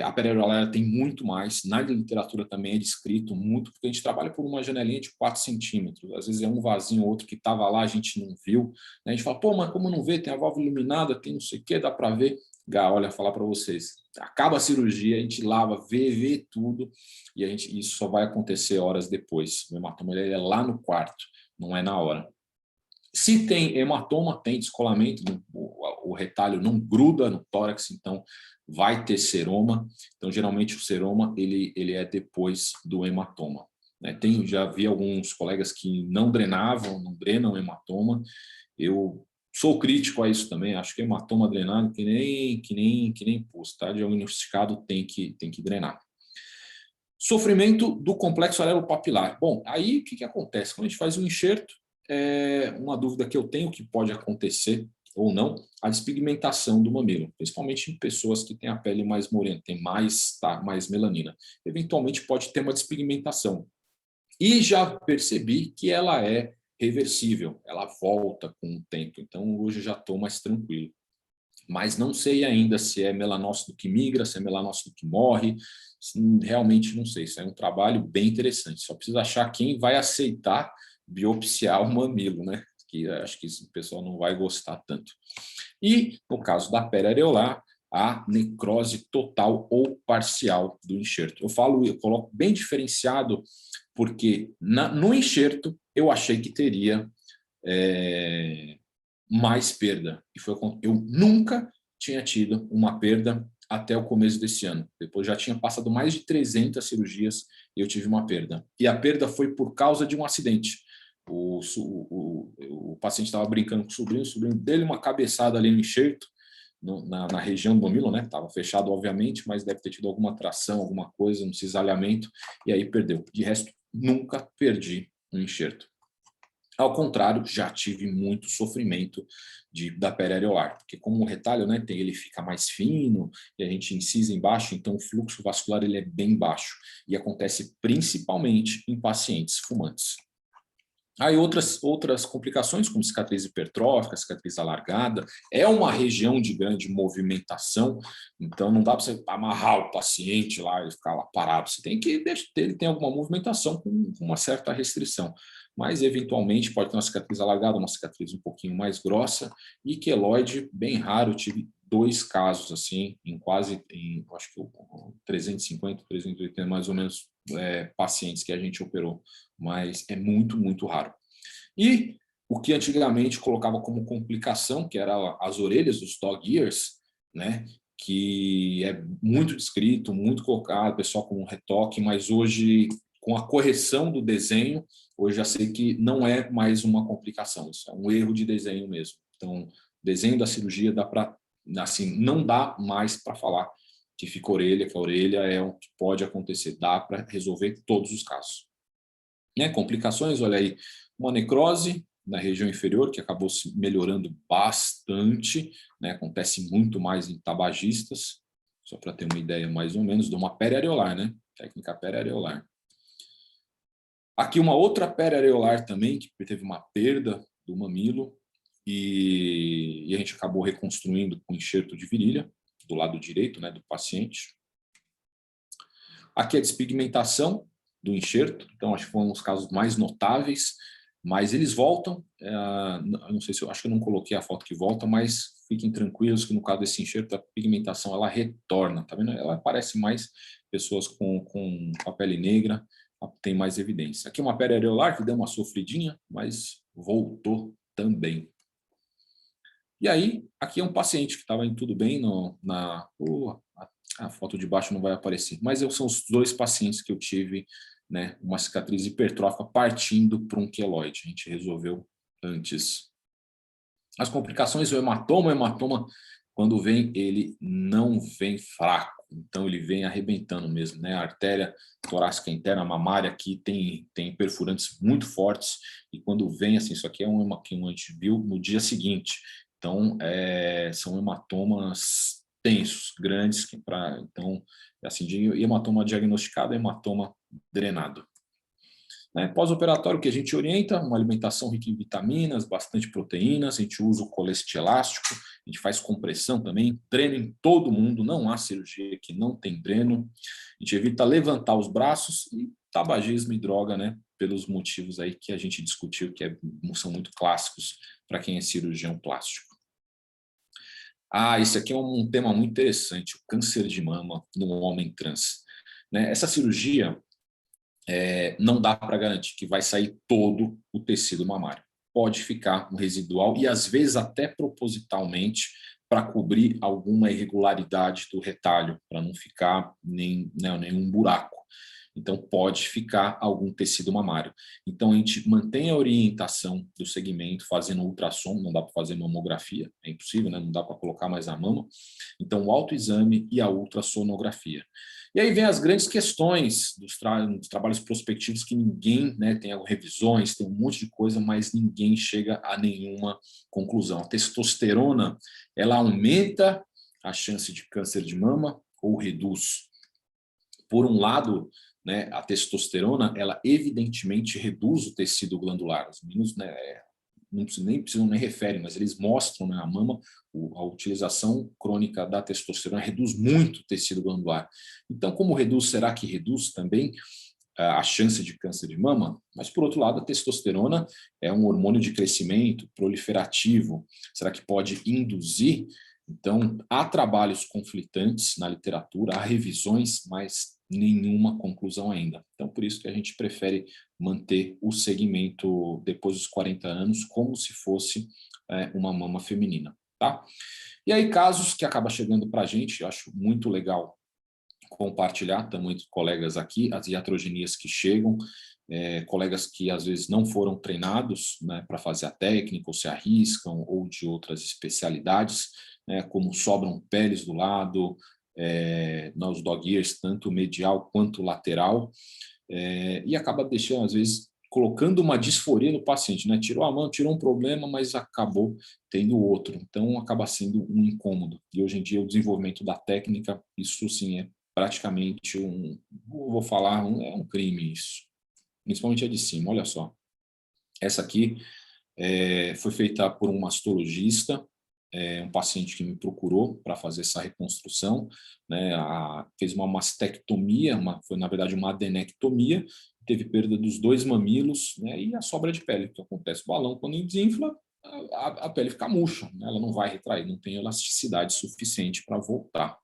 S2: A periareolar tem muito mais, na literatura também é descrito muito, porque a gente trabalha por uma janelinha de 4 centímetros, às vezes é um vasinho ou outro que estava lá, a gente não viu, né? A gente fala, pô, mas como não vê, tem a válvula iluminada, tem não sei o que, dá para ver. Olha, falar para vocês, acaba a cirurgia, a gente lava, vê tudo, e isso só vai acontecer horas depois. O hematoma ele é lá no quarto, não é na hora. Se tem hematoma, tem descolamento, o retalho não gruda no tórax, então vai ter seroma. Então, geralmente, o seroma ele é depois do hematoma, né? Já vi alguns colegas que não drenam hematoma. Eu sou crítico a isso também, acho que hematoma drenado que nem pus, tá? Diagnosticado tem que drenar. Sofrimento do complexo areopapilar. Bom, aí o que acontece? Quando a gente faz um enxerto, uma dúvida que eu tenho que pode acontecer ou não, a despigmentação do mamilo, principalmente em pessoas que têm a pele mais morena, tem mais melanina. Eventualmente pode ter uma despigmentação. E já percebi que ela é reversível, ela volta com o tempo, então hoje já estou mais tranquilo. Mas não sei ainda se é melanócito que migra, se é melanócito que morre, realmente não sei. Isso é um trabalho bem interessante, só precisa achar quem vai aceitar biopsiar o mamilo, né? Que acho que o pessoal não vai gostar tanto. E, no caso da periareolar, a necrose total ou parcial do enxerto. Eu coloco bem diferenciado, porque no enxerto eu achei que teria mais perda. Eu nunca tinha tido uma perda até o começo desse ano. Depois já tinha passado mais de 300 cirurgias e eu tive uma perda. E a perda foi por causa de um acidente. O paciente estava brincando com o sobrinho dele, uma cabeçada ali no enxerto, na região do mamilo, né? Estava fechado, obviamente, mas deve ter tido alguma tração, alguma coisa, um cisalhamento, e aí perdeu. De resto, nunca perdi um enxerto. Ao contrário, já tive muito sofrimento da periareolar, porque como o retalho, né, ele fica mais fino e a gente incisa embaixo, então o fluxo vascular ele é bem baixo e acontece principalmente em pacientes fumantes. Aí outras complicações, como cicatriz hipertrófica, cicatriz alargada, é uma região de grande movimentação, então não dá para você amarrar o paciente lá e ficar lá parado, você tem que deixar ele tem alguma movimentação com uma certa restrição, mas eventualmente pode ter uma cicatriz alargada, uma cicatriz um pouquinho mais grossa, e queloide, bem raro, eu tive 2 casos assim, acho que 350, 380 mais ou menos pacientes que a gente operou, mas é muito, muito raro. E o que antigamente colocava como complicação, que era as orelhas dos dog ears, né, que é muito descrito, muito colocado, pessoal com retoque, mas hoje, com a correção do desenho, hoje já sei que não é mais uma complicação, isso é um erro de desenho mesmo. Então, desenho da cirurgia dá para, assim, não dá mais para falar que fica orelha, que a orelha é o que pode acontecer, dá para resolver todos os casos. Né? Complicações, olha aí, uma necrose na região inferior, que acabou se melhorando bastante, né? Acontece muito mais em tabagistas, só para ter uma ideia mais ou menos, de uma periareolar, né? Técnica periareolar. Aqui uma outra periareolar também, que teve uma perda do mamilo, e a gente acabou reconstruindo com enxerto de virilha, do lado direito, né, do paciente. Aqui a despigmentação do enxerto, então acho que foram os casos mais notáveis, mas eles voltam, não sei se eu acho que eu não coloquei a foto que volta, mas fiquem tranquilos que no caso desse enxerto, a pigmentação ela retorna, tá vendo? Ela aparece mais pessoas com a pele negra, tem mais evidência. Aqui uma pele areolar que deu uma sofridinha, mas voltou também. E aí, aqui é um paciente que estava indo tudo bem, a foto de baixo não vai aparecer, mas são os 2 pacientes que eu tive, né, uma cicatriz hipertrófica partindo para um queloide. A gente resolveu antes. As complicações, o hematoma, quando vem, ele não vem fraco, então ele vem arrebentando mesmo, né? A artéria torácica interna, mamária, aqui tem perfurantes muito fortes, e quando vem, assim, isso aqui é um que a gente viu no dia seguinte. Então, são hematomas tensos, grandes, então, assim, de hematoma diagnosticado, hematoma drenado. Né? Pós-operatório, que a gente orienta, uma alimentação rica em vitaminas, bastante proteínas, a gente usa o coleste elástico, a gente faz compressão também, dreno em todo mundo, não há cirurgia que não tem dreno, a gente evita levantar os braços e tabagismo e droga, né? Pelos motivos aí que a gente discutiu, que são muito clássicos para quem é cirurgião plástico. Esse aqui é um tema muito interessante, o câncer de mama no homem trans. Né? Essa cirurgia, não dá para garantir que vai sair todo o tecido mamário. Pode ficar um residual e, às vezes, até propositalmente, para cobrir alguma irregularidade do retalho, para não ficar nenhum buraco. Então, pode ficar algum tecido mamário. Então, a gente mantém a orientação do segmento fazendo ultrassom, não dá para fazer mamografia, é impossível, né? Não dá para colocar mais a mama. Então, o autoexame e a ultrassonografia. E aí vem as grandes questões dos trabalhos prospectivos que ninguém, né, tem revisões, tem um monte de coisa, mas ninguém chega a nenhuma conclusão. A testosterona, ela aumenta a chance de câncer de mama ou reduz? Por um lado, né, a testosterona, ela evidentemente reduz o tecido glandular. Os meninos, né, nem precisam nem referem, mas eles mostram, né, a mama, a utilização crônica da testosterona reduz muito o tecido glandular. Então, como reduz, será que reduz também a chance de câncer de mama? Mas, por outro lado, a testosterona é um hormônio de crescimento proliferativo. Será que pode induzir? Então, há trabalhos conflitantes na literatura, há revisões, mas nenhuma conclusão ainda. Então, por isso que a gente prefere manter o segmento depois dos 40 anos como se fosse uma mama feminina, tá? E aí, casos que acabam chegando para a gente, eu acho muito legal compartilhar, também muitos colegas aqui, as iatrogenias que chegam, colegas que às vezes não foram treinados, né, para fazer a técnica, ou se arriscam, ou de outras especialidades, né, como sobram peles do lado, nos dog ears, tanto medial quanto lateral, e acaba deixando, às vezes, colocando uma disforia no paciente, né? Tirou a mão, tirou um problema, mas acabou tendo outro. Então, acaba sendo um incômodo. E hoje em dia, o desenvolvimento da técnica, isso sim é praticamente vou falar, é um crime isso. Principalmente a de cima, olha só. Essa aqui foi feita por um mastologista, um paciente que me procurou para fazer essa reconstrução, né, fez uma mastectomia, foi na verdade uma adenectomia, teve perda dos 2 mamilos, né, e a sobra de pele, que acontece o balão quando desinfla, a pele fica murcha, né, ela não vai retrair, não tem elasticidade suficiente para voltar.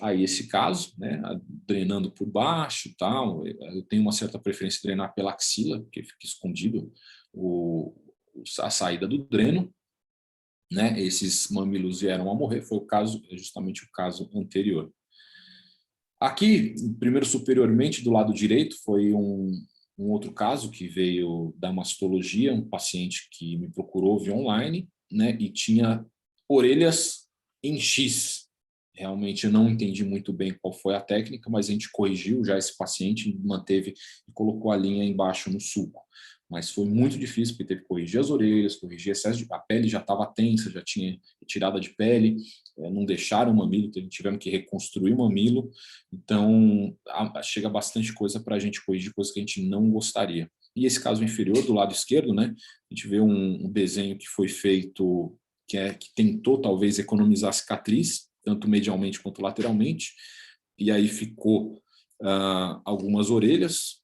S2: Aí esse caso, né, drenando por baixo, tal, eu tenho uma certa preferência de drenar pela axila, porque fica escondido a saída do dreno, né, esses mamilos vieram a morrer, foi justamente o caso anterior. Aqui, primeiro superiormente, do lado direito, foi um outro caso que veio da mastologia, um paciente que me procurou via online, né, e tinha orelhas em X. Realmente eu não entendi muito bem qual foi a técnica, mas a gente corrigiu já esse paciente, manteve e colocou a linha embaixo no sulco. Mas foi muito difícil, porque teve que corrigir as orelhas, corrigir excesso a pele já estava tensa, já tinha retirada de pele, não deixaram o mamilo, tivemos que reconstruir o mamilo. Então, chega bastante coisa para a gente corrigir, coisa que a gente não gostaria. E esse caso inferior, do lado esquerdo, né, a gente vê um desenho que foi feito, que tentou talvez economizar a cicatriz, tanto medialmente quanto lateralmente, e aí ficou algumas orelhas,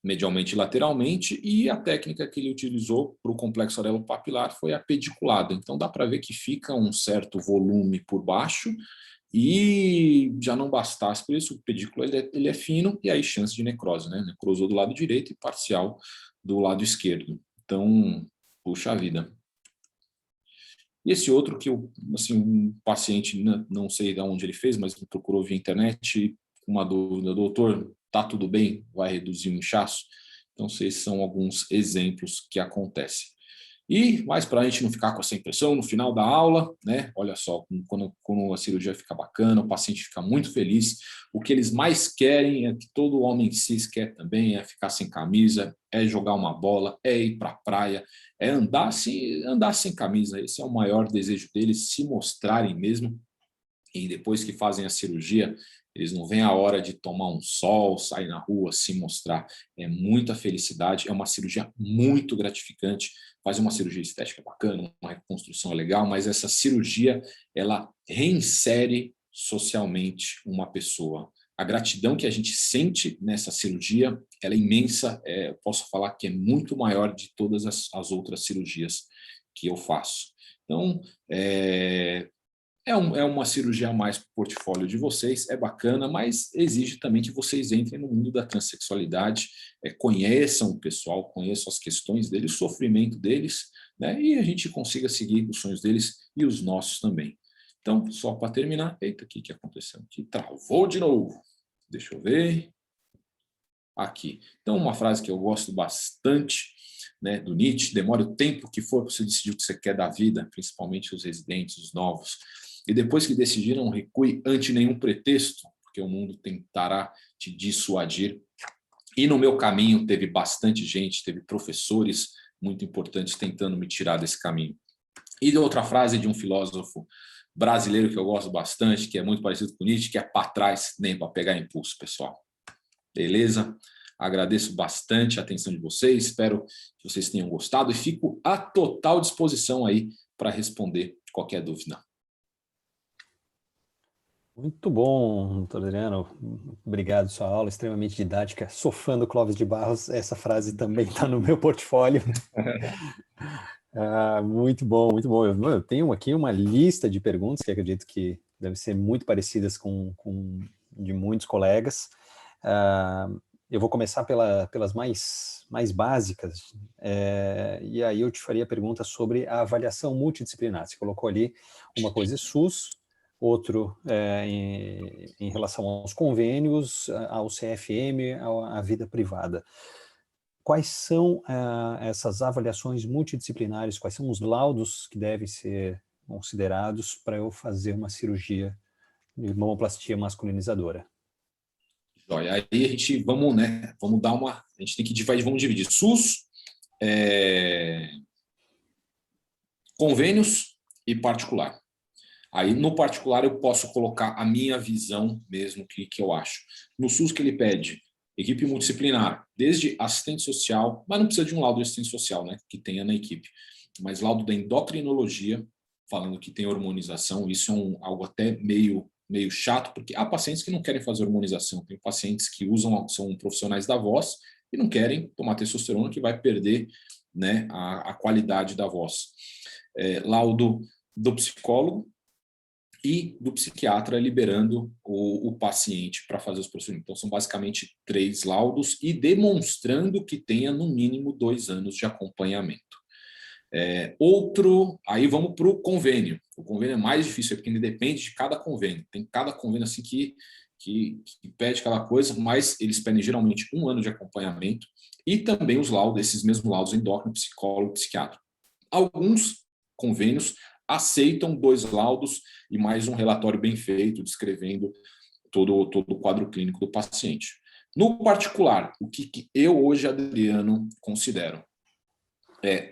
S2: medialmente e lateralmente, e a técnica que ele utilizou para o complexo areopapilar foi a pediculada. Então dá para ver que fica um certo volume por baixo, e já não bastasse por isso, o pedículo ele é fino, e aí chance de necrose, né? Necrosou do lado direito e parcial do lado esquerdo. Então, puxa vida. E esse outro que eu, assim, um paciente, não sei de onde ele fez, mas me procurou via internet, uma dúvida: doutor, tá tudo bem? Vai reduzir o inchaço? Então, esses são alguns exemplos que acontecem. E, mais para a gente não ficar com essa impressão no final da aula, né? Olha só, quando a cirurgia fica bacana, o paciente fica muito feliz. O que eles mais querem, é que todo homem cis quer também, é ficar sem camisa, é jogar uma bola, é ir para a praia, é andar sem camisa. Esse é o maior desejo deles, se mostrarem mesmo. E depois que fazem a cirurgia, eles não veem a hora de tomar um sol, sair na rua, se mostrar. É muita felicidade, é uma cirurgia muito gratificante. Fazer uma cirurgia estética bacana, uma reconstrução é legal, mas essa cirurgia, ela reinsere socialmente uma pessoa. A gratidão que a gente sente nessa cirurgia, ela é imensa. Eu posso falar que é muito maior de todas as outras cirurgias que eu faço. Então, é uma cirurgia a mais para o portfólio de vocês, é bacana, mas exige também que vocês entrem no mundo da transexualidade, conheçam o pessoal, conheçam as questões deles, o sofrimento deles, né, e a gente consiga seguir os sonhos deles e os nossos também. Então, só para terminar, eita, o que aconteceu aqui? Travou de novo. Deixa eu ver. Aqui. Então, uma frase que eu gosto bastante, né, do Nietzsche: demore o tempo que for para você decidir o que você quer da vida, principalmente os residentes, os novos. E depois que decidir, não recue ante nenhum pretexto, porque o mundo tentará te dissuadir. E no meu caminho teve bastante gente, teve professores muito importantes tentando me tirar desse caminho. E outra frase de um filósofo brasileiro que eu gosto bastante, que é muito parecido com Nietzsche, que é: para trás nem para pegar impulso, pessoal. Beleza? Agradeço bastante a atenção de vocês, espero que vocês tenham gostado e fico à total disposição aí para responder qualquer dúvida.
S1: Muito bom, doutor Adriano. Obrigado, sua aula extremamente didática. Sou fã do Clóvis de Barros, essa frase também está no meu portfólio. Muito bom, muito bom. Eu tenho aqui uma lista de perguntas que acredito que devem ser muito parecidas com de muitos colegas. Eu vou começar pelas mais básicas, e aí eu te faria a pergunta sobre a avaliação multidisciplinar. Você colocou ali uma coisa SUS, outro em relação aos convênios, ao CFM, à vida privada. Quais são essas avaliações multidisciplinares, quais são os laudos que devem ser considerados para eu fazer uma cirurgia de mamoplastia masculinizadora?
S2: Joia. Aí a gente vamos dar a gente tem que vamos dividir SUS, convênios e particular. Aí, no particular, eu posso colocar a minha visão mesmo, que eu acho. No SUS, que ele pede equipe multidisciplinar, desde assistente social, mas não precisa de um laudo de assistente social, né, que tenha na equipe, mas laudo da endocrinologia, falando que tem hormonização. Isso é algo até meio chato, porque há pacientes que não querem fazer hormonização, tem pacientes que são profissionais da voz e não querem tomar testosterona, que vai perder, né, a qualidade da voz. Laudo do psicólogo e do psiquiatra liberando o paciente para fazer os procedimentos. Então, são basicamente 3 laudos e demonstrando que tenha no mínimo 2 anos de acompanhamento. Aí vamos para o convênio. O convênio é mais difícil, porque ele depende de cada convênio. Tem cada convênio assim que pede cada coisa, mas eles pedem geralmente 1 ano de acompanhamento e também os laudos, esses mesmos laudos endócrino, psicólogo, psiquiatra. Alguns convênios aceitam 2 laudos e mais um relatório bem feito, descrevendo todo o quadro clínico do paciente. No particular, o que eu hoje, Adriano, considero?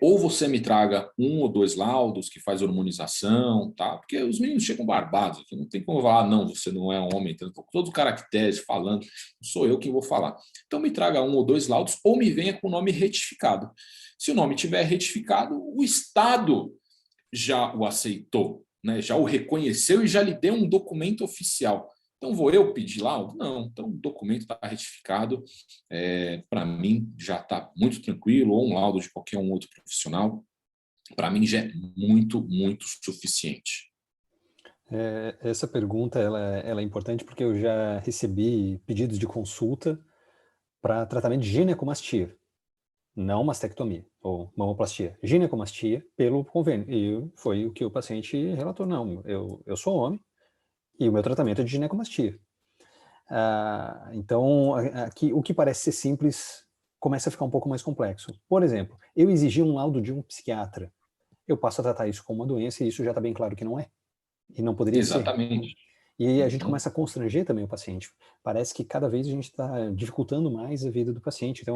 S2: Ou você me traga 1 ou 2 laudos que faz hormonização, tá? Porque os meninos chegam barbados aqui, não tem como falar: não, você não é um homem, todo caracteres falando, não sou eu quem vou falar. Então me traga 1 ou 2 laudos ou me venha com o nome retificado. Se o nome tiver retificado, o Estado já o aceitou, né? Já o reconheceu e já lhe deu um documento oficial. Então, vou eu pedir laudo? Não. Então, o documento está retificado. Para mim, já está muito tranquilo, ou um laudo de qualquer um outro profissional. Para mim, já é muito, muito suficiente.
S1: Essa pergunta ela é importante porque eu já recebi pedidos de consulta para tratamento de ginecomastia, não mastectomia ou mamoplastia, ginecomastia pelo convênio. E foi o que o paciente relatou: não, eu sou homem e o meu tratamento é de ginecomastia. Então, aqui, o que parece ser simples começa a ficar um pouco mais complexo. Por exemplo, eu exigi um laudo de um psiquiatra. Eu passo a tratar isso como uma doença e isso já está bem claro que não é. E não poderia ser.
S2: Exatamente.
S1: E aí a gente começa a constranger também o paciente. Parece que cada vez a gente está dificultando mais a vida do paciente. Então,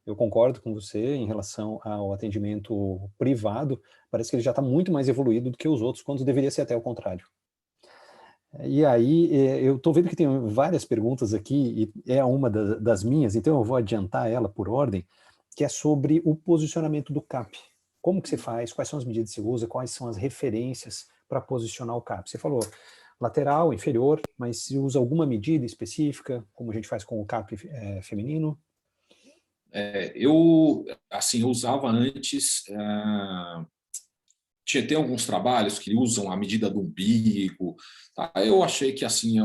S1: eu concordo com você em relação ao atendimento privado. Parece que ele já está muito mais evoluído do que os outros, quando deveria ser até o contrário. E aí, eu estou vendo que tem várias perguntas aqui, e é uma das minhas, então eu vou adiantar ela por ordem, que é sobre o posicionamento do CAP. Como que você faz? Quais são as medidas que você usa? Quais são as referências para posicionar o CAP? Você falou lateral, inferior, mas se usa alguma medida específica, como a gente faz com o CAP feminino?
S2: Eu usava antes... Tem alguns trabalhos que usam a medida do umbigo. Tá? Eu achei que assim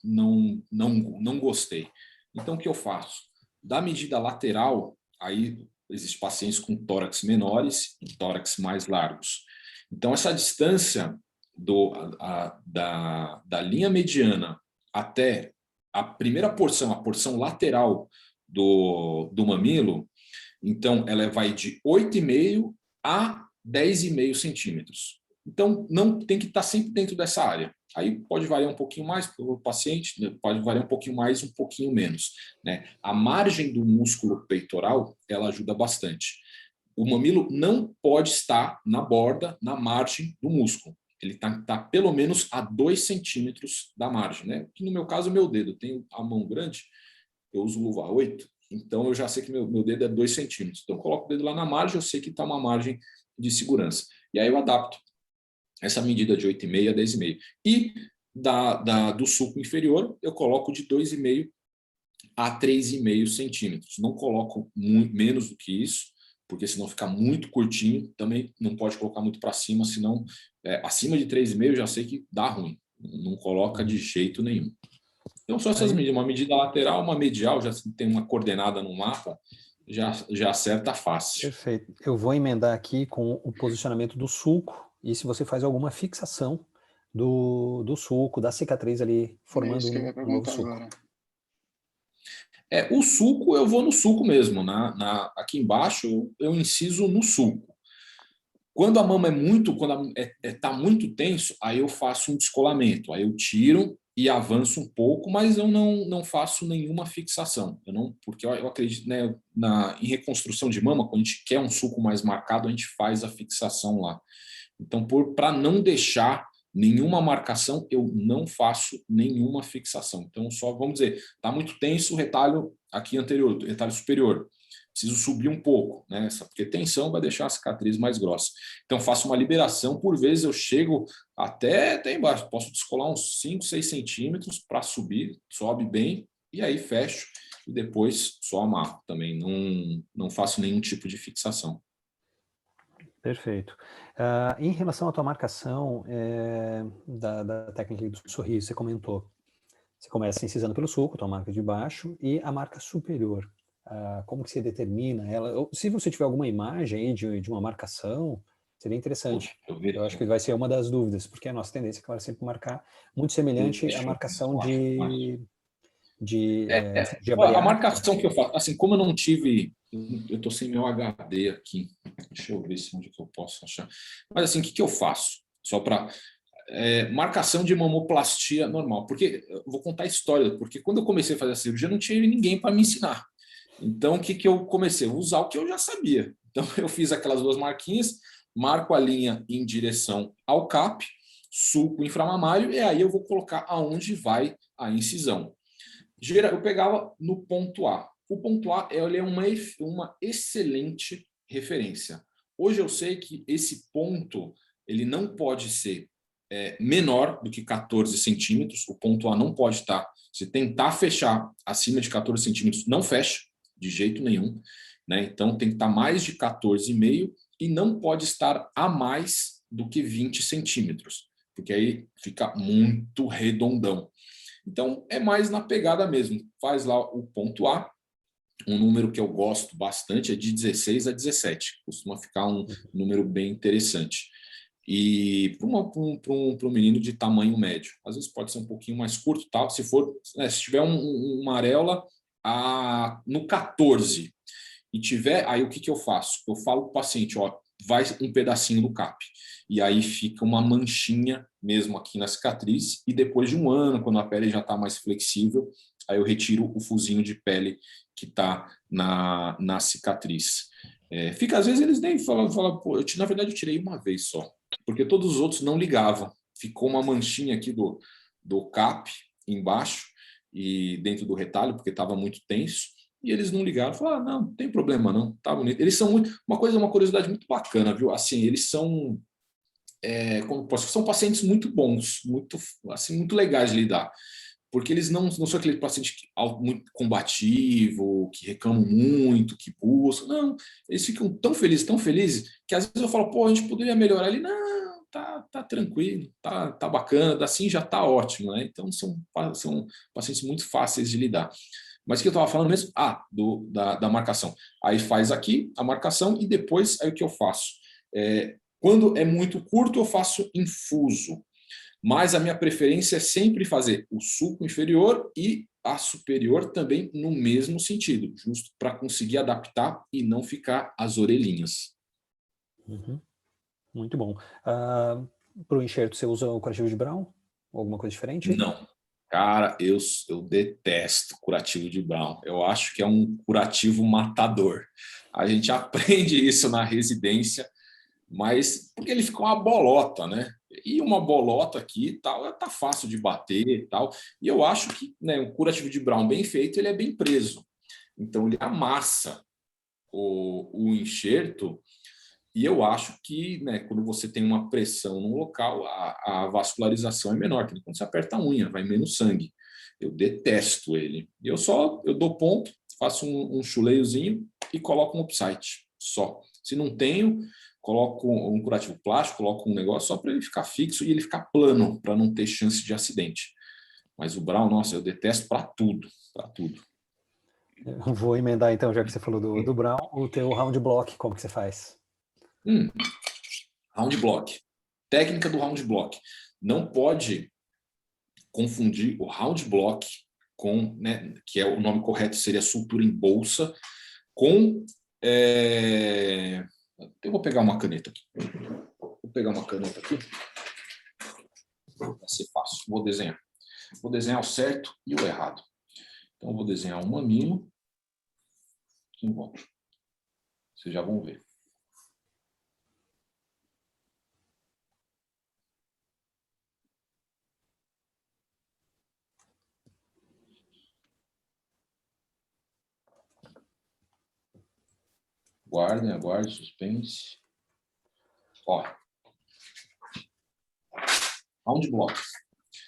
S2: não gostei. Então, o que eu faço? Da medida lateral, aí existem pacientes com tórax menores e tórax mais largos. Então, essa distância da linha mediana até a primeira porção, a porção lateral do mamilo, então ela vai de 8,5 a 10,5 centímetros. Então, não tem que estar sempre dentro dessa área. Aí pode variar um pouquinho mais para o paciente, né? Pode variar um pouquinho mais, um pouquinho menos. Né? A margem do músculo peitoral, ela ajuda bastante. O mamilo não pode estar na borda, na margem do músculo. Ele está pelo menos a 2 centímetros da margem. Né? Que no meu caso, é meu dedo. Eu tenho a mão grande, eu uso luva 8, então eu já sei que meu dedo é 2 centímetros. Então eu coloco o dedo lá na margem, eu sei que está uma margem de segurança. E aí eu adapto essa medida de 8,5 a 10,5. E do sulco inferior, eu coloco de 2,5 a 3,5 centímetros. Não coloco menos do que isso, porque senão fica muito curtinho. Também não pode colocar muito para cima, senão acima de 3,5 eu já sei que dá ruim. Não coloca de jeito nenhum. Então, só essas medidas, uma medida lateral, uma medial, já tem uma coordenada no mapa, já acerta fácil.
S1: Perfeito. Eu vou emendar aqui com o posicionamento do sulco, e se você faz alguma fixação do sulco, da cicatriz ali, formando um novo sulco. Agora.
S2: O sulco, eu vou no sulco mesmo. Aqui embaixo, eu inciso no sulco. Quando a mama quando está muito tenso, aí eu faço um descolamento. Aí eu tiro e avanço um pouco, mas eu não faço nenhuma fixação. Porque eu acredito, né, em reconstrução de mama, quando a gente quer um sulco mais marcado, a gente faz a fixação lá. Então, para não deixar nenhuma marcação, eu não faço nenhuma fixação. Então, só, vamos dizer, está muito tenso o retalho aqui anterior, o retalho superior. Preciso subir um pouco, né? Porque tensão vai deixar a cicatriz mais grossa. Então, faço uma liberação. Por vezes, eu chego até embaixo. Posso descolar uns 5, 6 centímetros para subir, sobe bem, e aí fecho. E depois só amarro também. Não faço nenhum tipo de fixação.
S1: Perfeito. Em relação à tua marcação da técnica do sorriso, você comentou. Você começa incisando pelo sulco, tua marca de baixo, e a marca superior. Como que você determina ela? Se você tiver alguma imagem aí de uma marcação, seria interessante. Eu acho que vai ser uma das dúvidas, porque a nossa tendência é, claro, sempre marcar muito semelhante à marcação de
S2: a marcação que eu faço, assim, como eu não tive, eu estou sem meu HD aqui, deixa eu ver onde que eu posso achar. Mas assim, o que eu faço? Só para marcação de mamoplastia normal, porque eu vou contar a história, porque quando eu comecei a fazer a cirurgia não tinha ninguém para me ensinar. Então o que eu comecei? A usar o que eu já sabia. Então eu fiz aquelas 2 marquinhas, marco a linha em direção ao CAP, sulco inframamário, e aí eu vou colocar aonde vai a incisão. Eu pegava no ponto A. O ponto A é uma excelente referência. Hoje eu sei que esse ponto ele não pode ser menor do que 14 centímetros. O ponto A não pode estar. Se tentar fechar acima de 14 centímetros, não fecha de jeito nenhum, né? Então tem que estar mais de 14,5 e não pode estar a mais do que 20 centímetros, porque aí fica muito redondão. Então é mais na pegada mesmo. Faz lá o ponto A. Um número que eu gosto bastante é de 16 a 17. Costuma ficar um número bem interessante. E para um menino de tamanho médio. Às vezes pode ser um pouquinho mais curto, tal. Se for, né, se tiver uma areola no 14 e tiver, aí o que eu faço? Eu falo para o paciente, ó, vai um pedacinho do CAP. E aí fica uma manchinha mesmo aqui na cicatriz. E depois de um ano, quando a pele já está mais flexível, aí eu retiro o fuzinho de pele que está na cicatriz. Às vezes eles nem falam pô, na verdade eu tirei uma vez só, porque todos os outros não ligavam. Ficou uma manchinha aqui do CAP embaixo e dentro do retalho, porque estava muito tenso, e eles não ligaram. Falaram, não tem problema não, tá bonito. Eles são uma curiosidade muito bacana, viu? Assim, eles são, são pacientes muito bons, muito legais de lidar. Porque eles não são aquele paciente muito combativo, que reclamam muito, que buscam. Não, eles ficam tão felizes, que às vezes eu falo, pô, a gente poderia melhorar ali. Não, tá tranquilo, tá bacana, assim já tá ótimo, né? Então são pacientes muito fáceis de lidar. Mas o que eu estava falando mesmo? Da marcação. Aí faz aqui a marcação e depois aí o que eu faço? Quando é muito curto, eu faço infuso. Mas a minha preferência é sempre fazer o sulco inferior e a superior também no mesmo sentido, justo para conseguir adaptar e não ficar as orelhinhas.
S1: Uhum. Muito bom. Para o enxerto, você usa o curativo de Brown? Ou alguma coisa diferente?
S2: Não. Cara, eu detesto curativo de Brown. Eu acho que é um curativo matador. A gente aprende isso na residência, mas porque ele fica uma bolota, né? E uma bolota aqui tal, tá fácil de bater e tal. E eu acho que, né, um curativo de Brown bem feito, ele é bem preso. Então ele amassa o enxerto. E eu acho que, né, quando você tem uma pressão no local, a vascularização é menor, porque quando você aperta a unha, vai menos sangue. Eu detesto ele. Eu dou ponto, faço um chuleiozinho e coloco um upside só. Se não tenho, coloco um curativo plástico, coloco um negócio só para ele ficar fixo e ele ficar plano, para não ter chance de acidente. Mas o Brown, nossa, eu detesto para tudo, para tudo.
S1: Eu vou emendar então, já que você falou do Brown, o teu round block, como que você faz?
S2: Round block. Técnica do round block. Não pode confundir o round block com, né, que é o nome correto seria sutura em bolsa, com eu vou pegar uma caneta aqui. Vai ser fácil. Vou desenhar o certo e o errado. Então, eu vou desenhar um mamilo em volta. Vocês já vão ver. Aguardem, suspense. Ó. Round block. O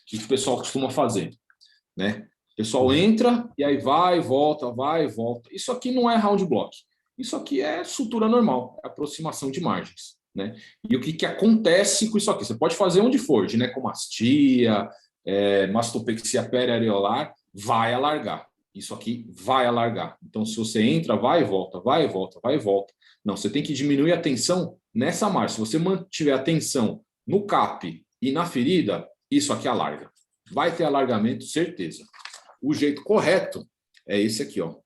S2: que o pessoal costuma fazer? Né? O pessoal entra e aí vai e volta. Isso aqui não é round block. Isso aqui é sutura normal, é aproximação de margens. Né? E o que acontece com isso aqui? Você pode fazer onde for, ginecomastia, mastopexia periareolar, vai alargar. Isso aqui vai alargar. Então, se você entra, vai e volta. Não, você tem que diminuir a tensão nessa margem. Se você mantiver a tensão no CAP e na ferida, isso aqui alarga. Vai ter alargamento, certeza. O jeito correto é esse aqui, ó.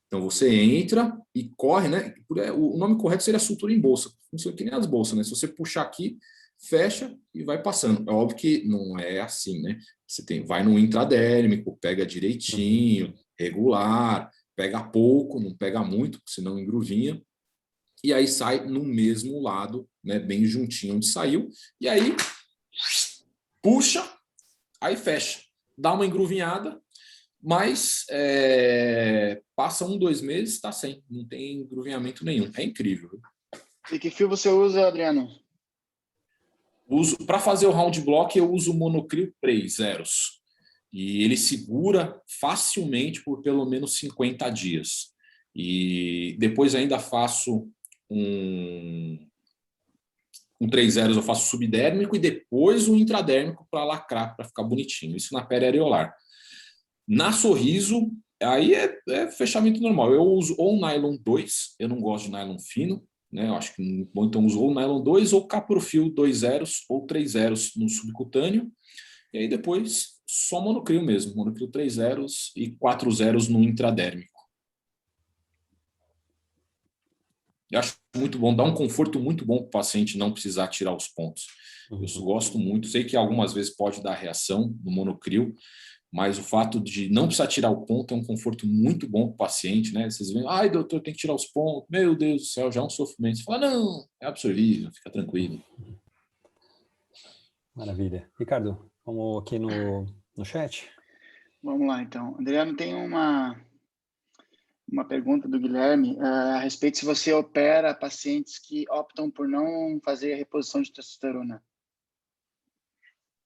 S2: Então, você entra e corre, né? O nome correto seria sutura em bolsa. Funciona que nem as bolsas, né? Se você puxar aqui, fecha e vai passando. É óbvio que não é assim, né? Vai no intradérmico, pega direitinho, regular, pega pouco, não pega muito, senão engruvinha. E aí sai no mesmo lado, né? Bem juntinho onde saiu. E aí, puxa, aí fecha. Dá uma engruvinhada, mas passa 1-2 meses, está sem. Não tem engruvinhamento nenhum. É incrível.
S3: E que fio você usa, Adriano?
S2: Para fazer o round block, eu uso o Monocrio 3 zeros. E ele segura facilmente por pelo menos 50 dias. E depois ainda faço um 3 zeros, eu faço subdérmico e depois o intradérmico para lacrar, para ficar bonitinho. Isso na pele areolar. Na Sorriso, aí é fechamento normal. Eu uso ou nylon 2, eu não gosto de nylon fino, né? Eu acho que bom, então uso ou nylon 2 ou Caprofil 2 zeros ou 3 zeros no subcutâneo. E aí depois só Monocrio mesmo, Monocrio 3 zeros e 4 zeros no intradérmico. Eu acho muito bom, dá um conforto muito bom para o paciente não precisar tirar os pontos. Eu gosto muito, sei que algumas vezes pode dar reação no Monocrio, mas o fato de não precisar tirar o ponto é um conforto muito bom para o paciente, né? Vocês veem, ai, doutor, tem que tirar os pontos, meu Deus do céu, já é um sofrimento. Você fala, não, é absorvível, fica tranquilo.
S1: Maravilha. Ricardo, vamos aqui no chat?
S3: Vamos lá, então. Adriano, tem uma pergunta do Guilherme a respeito se você opera pacientes que optam por não fazer a reposição de testosterona.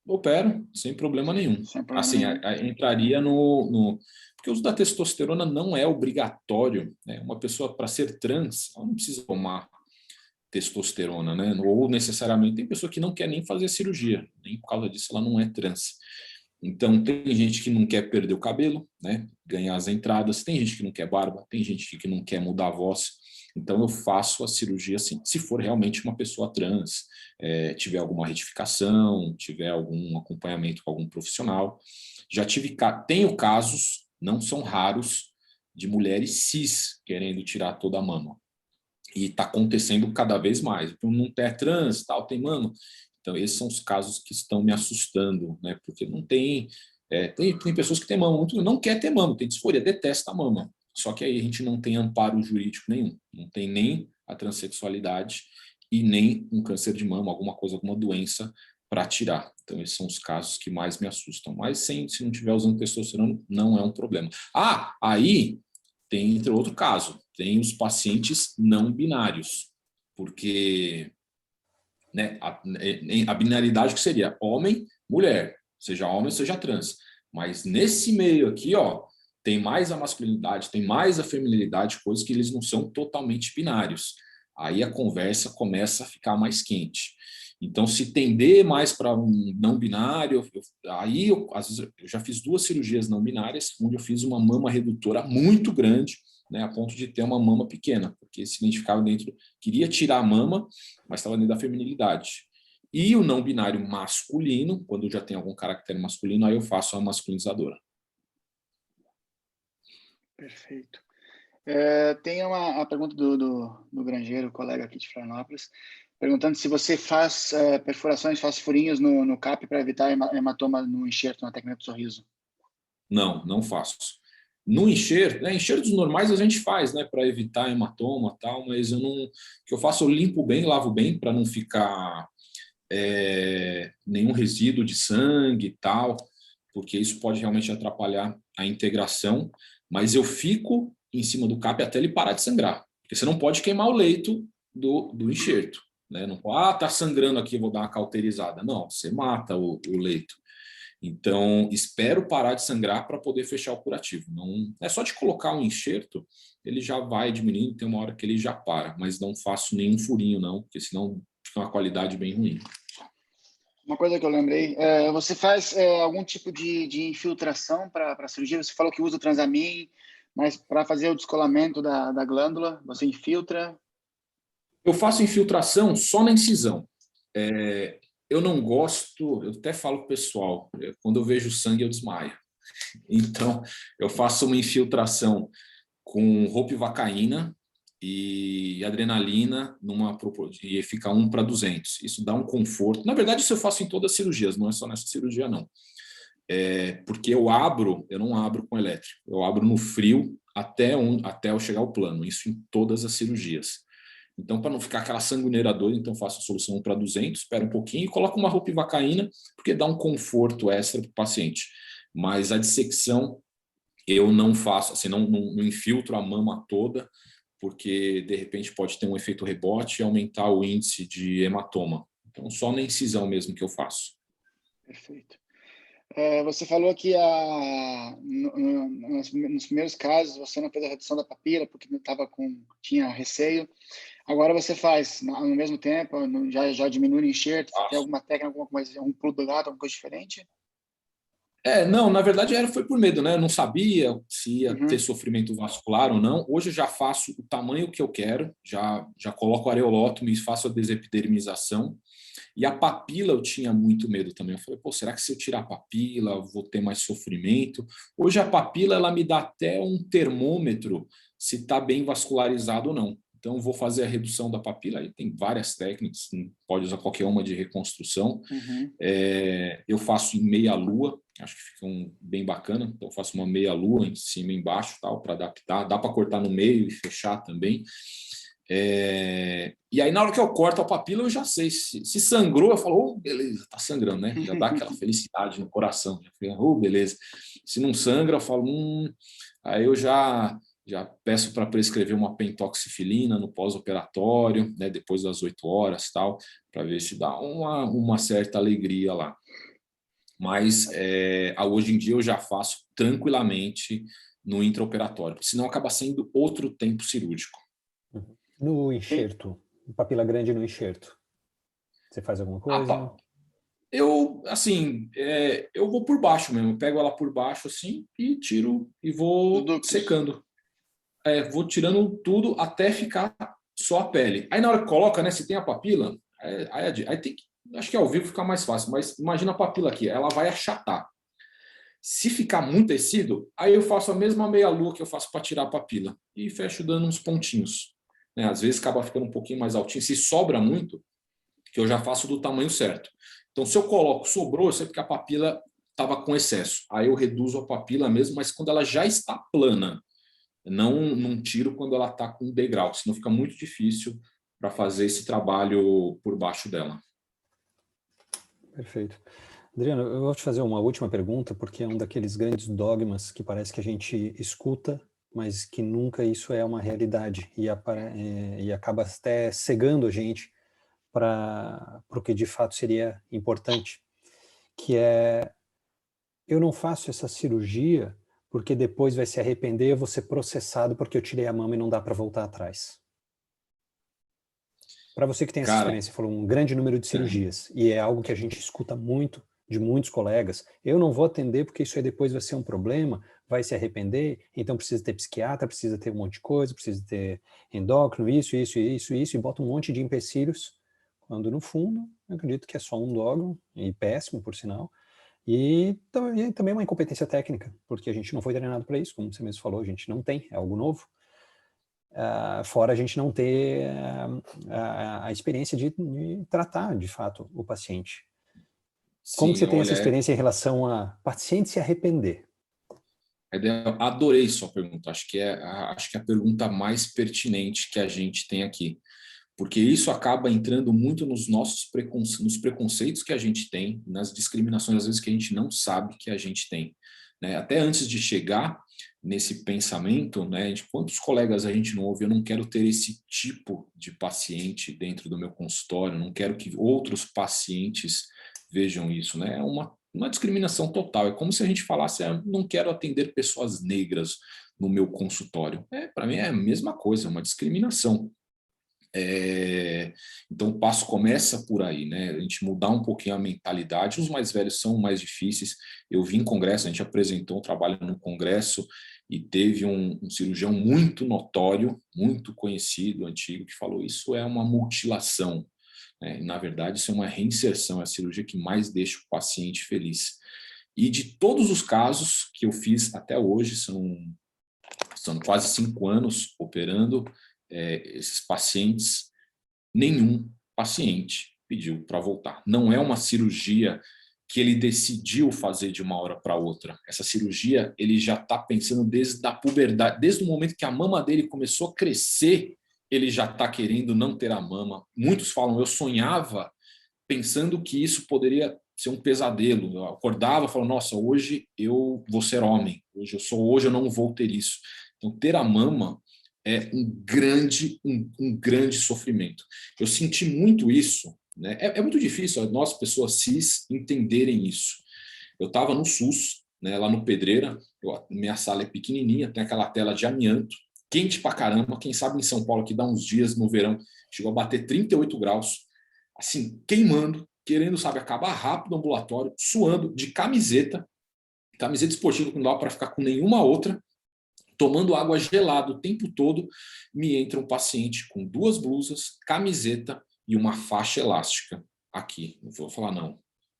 S2: Opero, sem problema nenhum.
S3: Sem problema
S2: assim,
S3: nenhum.
S2: entraria porque o uso da testosterona não é obrigatório, né? Uma pessoa, para ser trans, ela não precisa tomar testosterona, né? Ou necessariamente, tem pessoa que não quer nem fazer cirurgia, nem por causa disso ela não é trans. Então, tem gente que não quer perder o cabelo, né? Ganhar as entradas, tem gente que não quer barba, tem gente que não quer mudar a voz. Então, eu faço a cirurgia assim, se for realmente uma pessoa trans, tiver alguma retificação, tiver algum acompanhamento com algum profissional. Tenho casos, não são raros, de mulheres cis querendo tirar toda a mama. E está acontecendo cada vez mais. Então, não é trans, tal, tem mama. Então, esses são os casos que estão me assustando, né? Porque não tem... tem pessoas que têm mama, não quer ter mama, tem disforia, detesta a mama. Só que aí a gente não tem amparo jurídico nenhum. Não tem nem a transexualidade e nem um câncer de mama, alguma coisa, alguma doença para tirar. Então, esses são os casos que mais me assustam. Mas se não estiver usando testosterona, não é um problema. Aí tem, entre outro caso, tem os pacientes não binários, porque né, a binaridade que seria homem, mulher, seja homem, seja trans. Mas nesse meio aqui, ó, tem mais a masculinidade, tem mais a feminilidade, coisas que eles não são totalmente binários. Aí a conversa começa a ficar mais quente. Então, se tender mais para um não binário, às vezes, eu já fiz 2 cirurgias não binárias, onde eu fiz uma mama redutora muito grande, né, a ponto de ter uma mama pequena, porque se identificava dentro, queria tirar a mama, mas estava dentro da feminilidade. E o não binário masculino, quando já tem algum caractere masculino, aí eu faço a masculinizadora.
S3: Perfeito. Tem a pergunta do Grangeiro, colega aqui de Florianópolis, perguntando se você faz perfurações, faz furinhos no CAP para evitar hematoma no enxerto, na técnica do sorriso.
S2: Não faço. No enxerto, né, enxertos normais a gente faz, né, para evitar hematoma e tal, mas o que eu faço, eu limpo bem, lavo bem, para não ficar nenhum resíduo de sangue e tal, porque isso pode realmente atrapalhar a integração, mas eu fico em cima do CAP até ele parar de sangrar, porque você não pode queimar o leito do enxerto, né? Não pode, tá sangrando aqui, vou dar uma cauterizada. Não, você mata o leito. Então, espero parar de sangrar para poder fechar o curativo. Não é só de colocar um enxerto, ele já vai diminuindo, tem uma hora que ele já para, mas não faço nenhum furinho, não, porque senão fica uma qualidade bem ruim.
S3: Uma coisa que eu lembrei, você faz algum tipo de infiltração para a cirurgia? Você falou que usa o Transamin, mas para fazer o descolamento da glândula, você infiltra?
S2: Eu faço infiltração só na incisão. Eu não gosto, eu até falo para o pessoal, quando eu vejo sangue eu desmaio. Então, eu faço uma infiltração com ropivacaína e adrenalina e fica 1:200. Isso dá um conforto. Na verdade, isso eu faço em todas as cirurgias, não é só nessa cirurgia, não. Porque eu não abro com elétrico, eu abro no frio até eu chegar ao plano, isso em todas as cirurgias. Então, para não ficar aquela sanguineira doida, então faço a solução 1:200, espero um pouquinho e coloco uma ropivacaína, porque dá um conforto extra para o paciente. Mas a dissecção eu não faço, assim, não infiltro a mama toda, porque de repente pode ter um efeito rebote e aumentar o índice de hematoma. Então, só na incisão mesmo que eu faço.
S3: Perfeito. Você falou que nos primeiros casos você não fez a redução da papila porque tinha receio. Agora você faz no mesmo tempo, já diminui o enxerto. Você tem alguma técnica, alguma coisa, um pulo do gato, alguma coisa diferente?
S2: Não, na verdade foi por medo, né? Eu não sabia se ia ter sofrimento vascular ou não. Hoje eu já faço o tamanho que eu quero, já coloco o areolótomo e faço a desepidermização. E a papila eu tinha muito medo também. Eu falei, será que se eu tirar a papila vou ter mais sofrimento? Hoje a papila ela me dá até um termômetro se está bem vascularizado ou não. Então, vou fazer a redução da papila. Aí tem várias técnicas, pode usar qualquer uma de reconstrução. Eu faço em meia-lua, acho que fica bem bacana. Então, eu faço uma meia-lua em cima e embaixo, para adaptar. Dá para cortar no meio e fechar também. E aí, na hora que eu corto a papila, eu já sei. Se sangrou, eu falo, beleza, tá sangrando, né? Já dá aquela felicidade no coração. Beleza. Se não sangra, eu falo, Aí eu já peço para prescrever uma pentoxifilina no pós-operatório, né, depois das 8 horas, para ver se dá uma certa alegria lá. Mas hoje em dia eu já faço tranquilamente no intraoperatório, senão acaba sendo outro tempo cirúrgico.
S1: No enxerto, papila grande no enxerto, você faz alguma coisa?
S2: Eu vou por baixo mesmo, pego ela por baixo assim e tiro e vou secando. Vou tirando tudo até ficar só a pele. Aí na hora que coloca, né, se tem a papila, aí tem que, acho que ao vivo fica mais fácil, mas imagina a papila aqui, ela vai achatar. Se ficar muito tecido, aí eu faço a mesma meia-lua que eu faço para tirar a papila e fecho dando uns pontinhos. Né? Às vezes acaba ficando um pouquinho mais altinho, se sobra muito, que eu já faço do tamanho certo. Então, se eu coloco, sobrou, eu sei porque a papila estava com excesso. Aí eu reduzo a papila mesmo, mas quando ela já está plana, não tiro quando ela está com um degrau, senão fica muito difícil para fazer esse trabalho por baixo dela.
S1: Perfeito. Adriano, eu vou te fazer uma última pergunta, porque é um daqueles grandes dogmas que parece que a gente escuta, mas que nunca isso é uma realidade, e acaba até cegando a gente para o que de fato seria importante, que é: eu não faço essa cirurgia porque depois vai se arrepender, eu vou ser processado porque eu tirei a mama e não dá para voltar atrás. Para você que tem essa experiência, falou um grande número de cirurgias, e é algo que a gente escuta muito de muitos colegas: eu não vou atender porque isso aí depois vai ser um problema, vai se arrepender, então precisa ter psiquiatra, precisa ter um monte de coisa, precisa ter endócrino, isso, e bota um monte de empecilhos, quando no fundo, eu acredito que é só um dogma, e péssimo, por sinal, e também uma incompetência técnica, porque a gente não foi treinado para isso, como você mesmo falou, a gente não tem, é algo novo. Fora a gente não ter a experiência de tratar, de fato, o paciente. Como você tem essa experiência em relação a paciente se arrepender?
S2: Adorei sua pergunta, acho que é a pergunta mais pertinente que a gente tem aqui, porque isso acaba entrando muito nos nossos nos preconceitos que a gente tem, nas discriminações, às vezes, que a gente não sabe que a gente tem. Né? Até antes de chegar nesse pensamento, né, de quantos colegas a gente não ouve, eu não quero ter esse tipo de paciente dentro do meu consultório, não quero que outros pacientes vejam isso. Né? É uma discriminação total, é como se a gente falasse: não quero atender pessoas negras no meu consultório. Para mim é a mesma coisa, é uma discriminação. Então o passo começa por aí, né? A gente mudar um pouquinho a mentalidade. Os mais velhos são mais difíceis. Eu vi em congresso, a gente apresentou um trabalho no congresso e teve um cirurgião muito notório, muito conhecido, antigo, que falou: isso é uma mutilação, né? Na verdade, isso é uma reinserção, é a cirurgia que mais deixa o paciente feliz. E de todos os casos que eu fiz até hoje, são quase 5 anos operando esses pacientes, nenhum paciente pediu para voltar. Não é uma cirurgia que ele decidiu fazer de uma hora para outra. Essa cirurgia ele já está pensando desde a puberdade, desde o momento que a mama dele começou a crescer, ele já está querendo não ter a mama. Muitos falam: eu sonhava pensando que isso poderia ser um pesadelo. Eu acordava e falava: nossa, hoje eu vou ser homem, hoje eu não vou ter isso. Então, ter a mama é um grande sofrimento. Eu senti muito isso né? É muito difícil nós, pessoas cis, entenderem isso. Eu estava no SUS, né, lá no Pedreira, minha sala é pequenininha, tem aquela tela de amianto, quente pra caramba, quem sabe em São Paulo que dá uns dias no verão, chegou a bater 38 graus, assim, queimando, querendo, sabe, acabar rápido no ambulatório, suando, de camiseta esportiva que não dava para ficar com nenhuma outra, tomando água gelada o tempo todo, me entra um paciente com 2 blusas, camiseta e uma faixa elástica aqui. Eu vou falar,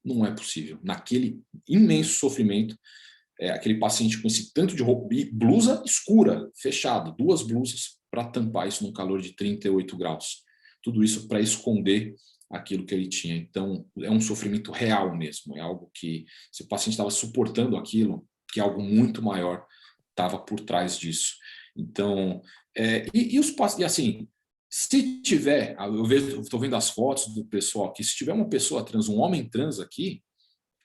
S2: não é possível. Naquele imenso sofrimento, aquele paciente com esse tanto de roupa, e blusa escura, fechada, 2 blusas para tampar isso num calor de 38 graus. Tudo isso para esconder aquilo que ele tinha. Então, é um sofrimento real mesmo, é algo que, se o paciente estava suportando aquilo, que algo muito maior estava por trás disso. Então, e assim, se tiver, estou vendo as fotos do pessoal aqui, se tiver uma pessoa trans, um homem trans aqui,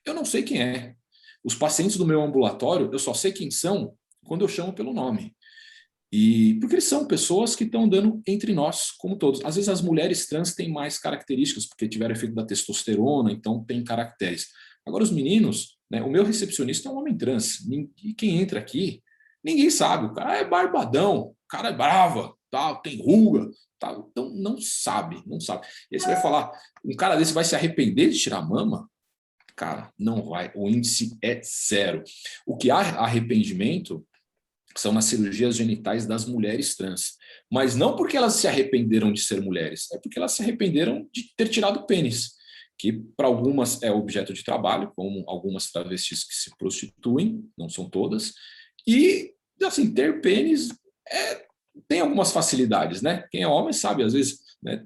S2: eu não sei quem é. Os pacientes do meu ambulatório, eu só sei quem são quando eu chamo pelo nome. E porque eles são pessoas que estão andando entre nós, como todos. Às vezes as mulheres trans têm mais características, porque tiveram efeito da testosterona, então tem caracteres. Agora os meninos, né, o meu recepcionista é um homem trans, e quem entra aqui, ninguém sabe, o cara é barbadão, o cara é brava, tal, tem ruga, tal, então não sabe. E aí você vai falar, um cara desse vai se arrepender de tirar a mama? Cara, não vai, o índice é 0. O que há arrependimento são nas cirurgias genitais das mulheres trans. Mas não porque elas se arrependeram de ser mulheres, é porque elas se arrependeram de ter tirado o pênis, que para algumas é objeto de trabalho, como algumas travestis que se prostituem, não são todas, e, assim, ter pênis tem algumas facilidades, né? Quem é homem sabe, às vezes, né,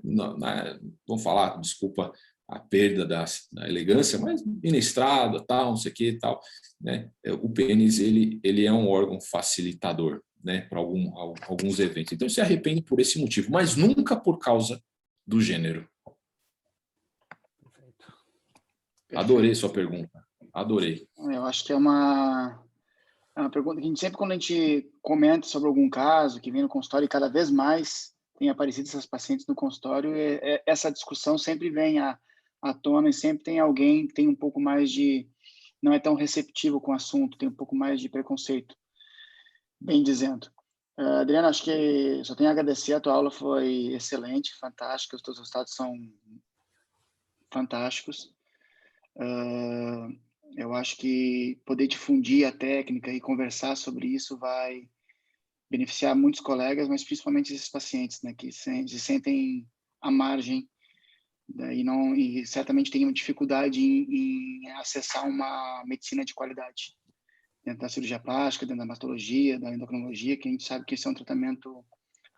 S2: vamos falar, desculpa a perda da elegância, mas ir na estrada, tal, não sei o que, tal, né? O pênis, ele é um órgão facilitador, né, para alguns eventos. Então, se arrepende por esse motivo, mas nunca por causa do gênero.
S3: Perfeito.
S2: Adorei sua pergunta. Adorei.
S3: Eu acho que é uma pergunta que a gente sempre, quando a gente comenta sobre algum caso que vem no consultório, e cada vez mais tem aparecido essas pacientes no consultório, essa discussão sempre vem à tona, e sempre tem alguém que tem um pouco mais não é tão receptivo com o assunto, tem um pouco mais de preconceito, bem dizendo. Adriana, acho que só tenho a agradecer, a tua aula foi excelente, fantástica, os teus resultados são fantásticos. Eu acho que poder difundir a técnica e conversar sobre isso vai beneficiar muitos colegas, mas principalmente esses pacientes, né, que se sentem à margem, né, e certamente têm uma dificuldade em acessar uma medicina de qualidade dentro da cirurgia plástica, dentro da mastologia, da endocrinologia, que a gente sabe que esse é um tratamento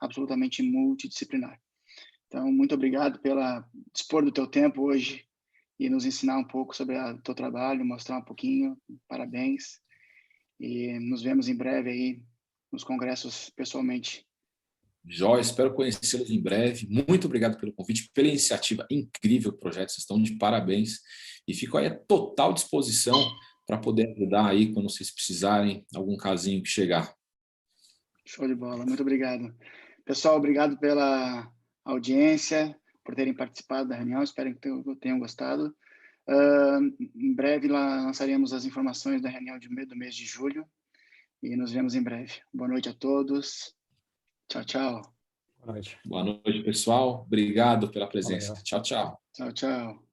S3: absolutamente multidisciplinar. Então, muito obrigado pela dispor do teu tempo hoje e nos ensinar um pouco sobre o teu trabalho, mostrar um pouquinho. Parabéns. E nos vemos em breve aí nos congressos pessoalmente.
S2: Jó, espero conhecê-los em breve. Muito obrigado pelo convite, pela iniciativa incrível do projeto. Vocês estão de parabéns. E fico aí à total disposição para poder ajudar aí quando vocês precisarem, algum casinho que chegar.
S3: Show de bola. Muito obrigado. Pessoal, obrigado pela audiência, por terem participado da reunião. Espero que tenham gostado. Em breve lançaremos as informações da reunião do mês de julho e nos vemos em breve. Boa noite a todos. Tchau, tchau.
S1: Boa noite.
S2: Boa noite, pessoal. Obrigado pela presença. Tchau, tchau.
S3: Tchau, tchau.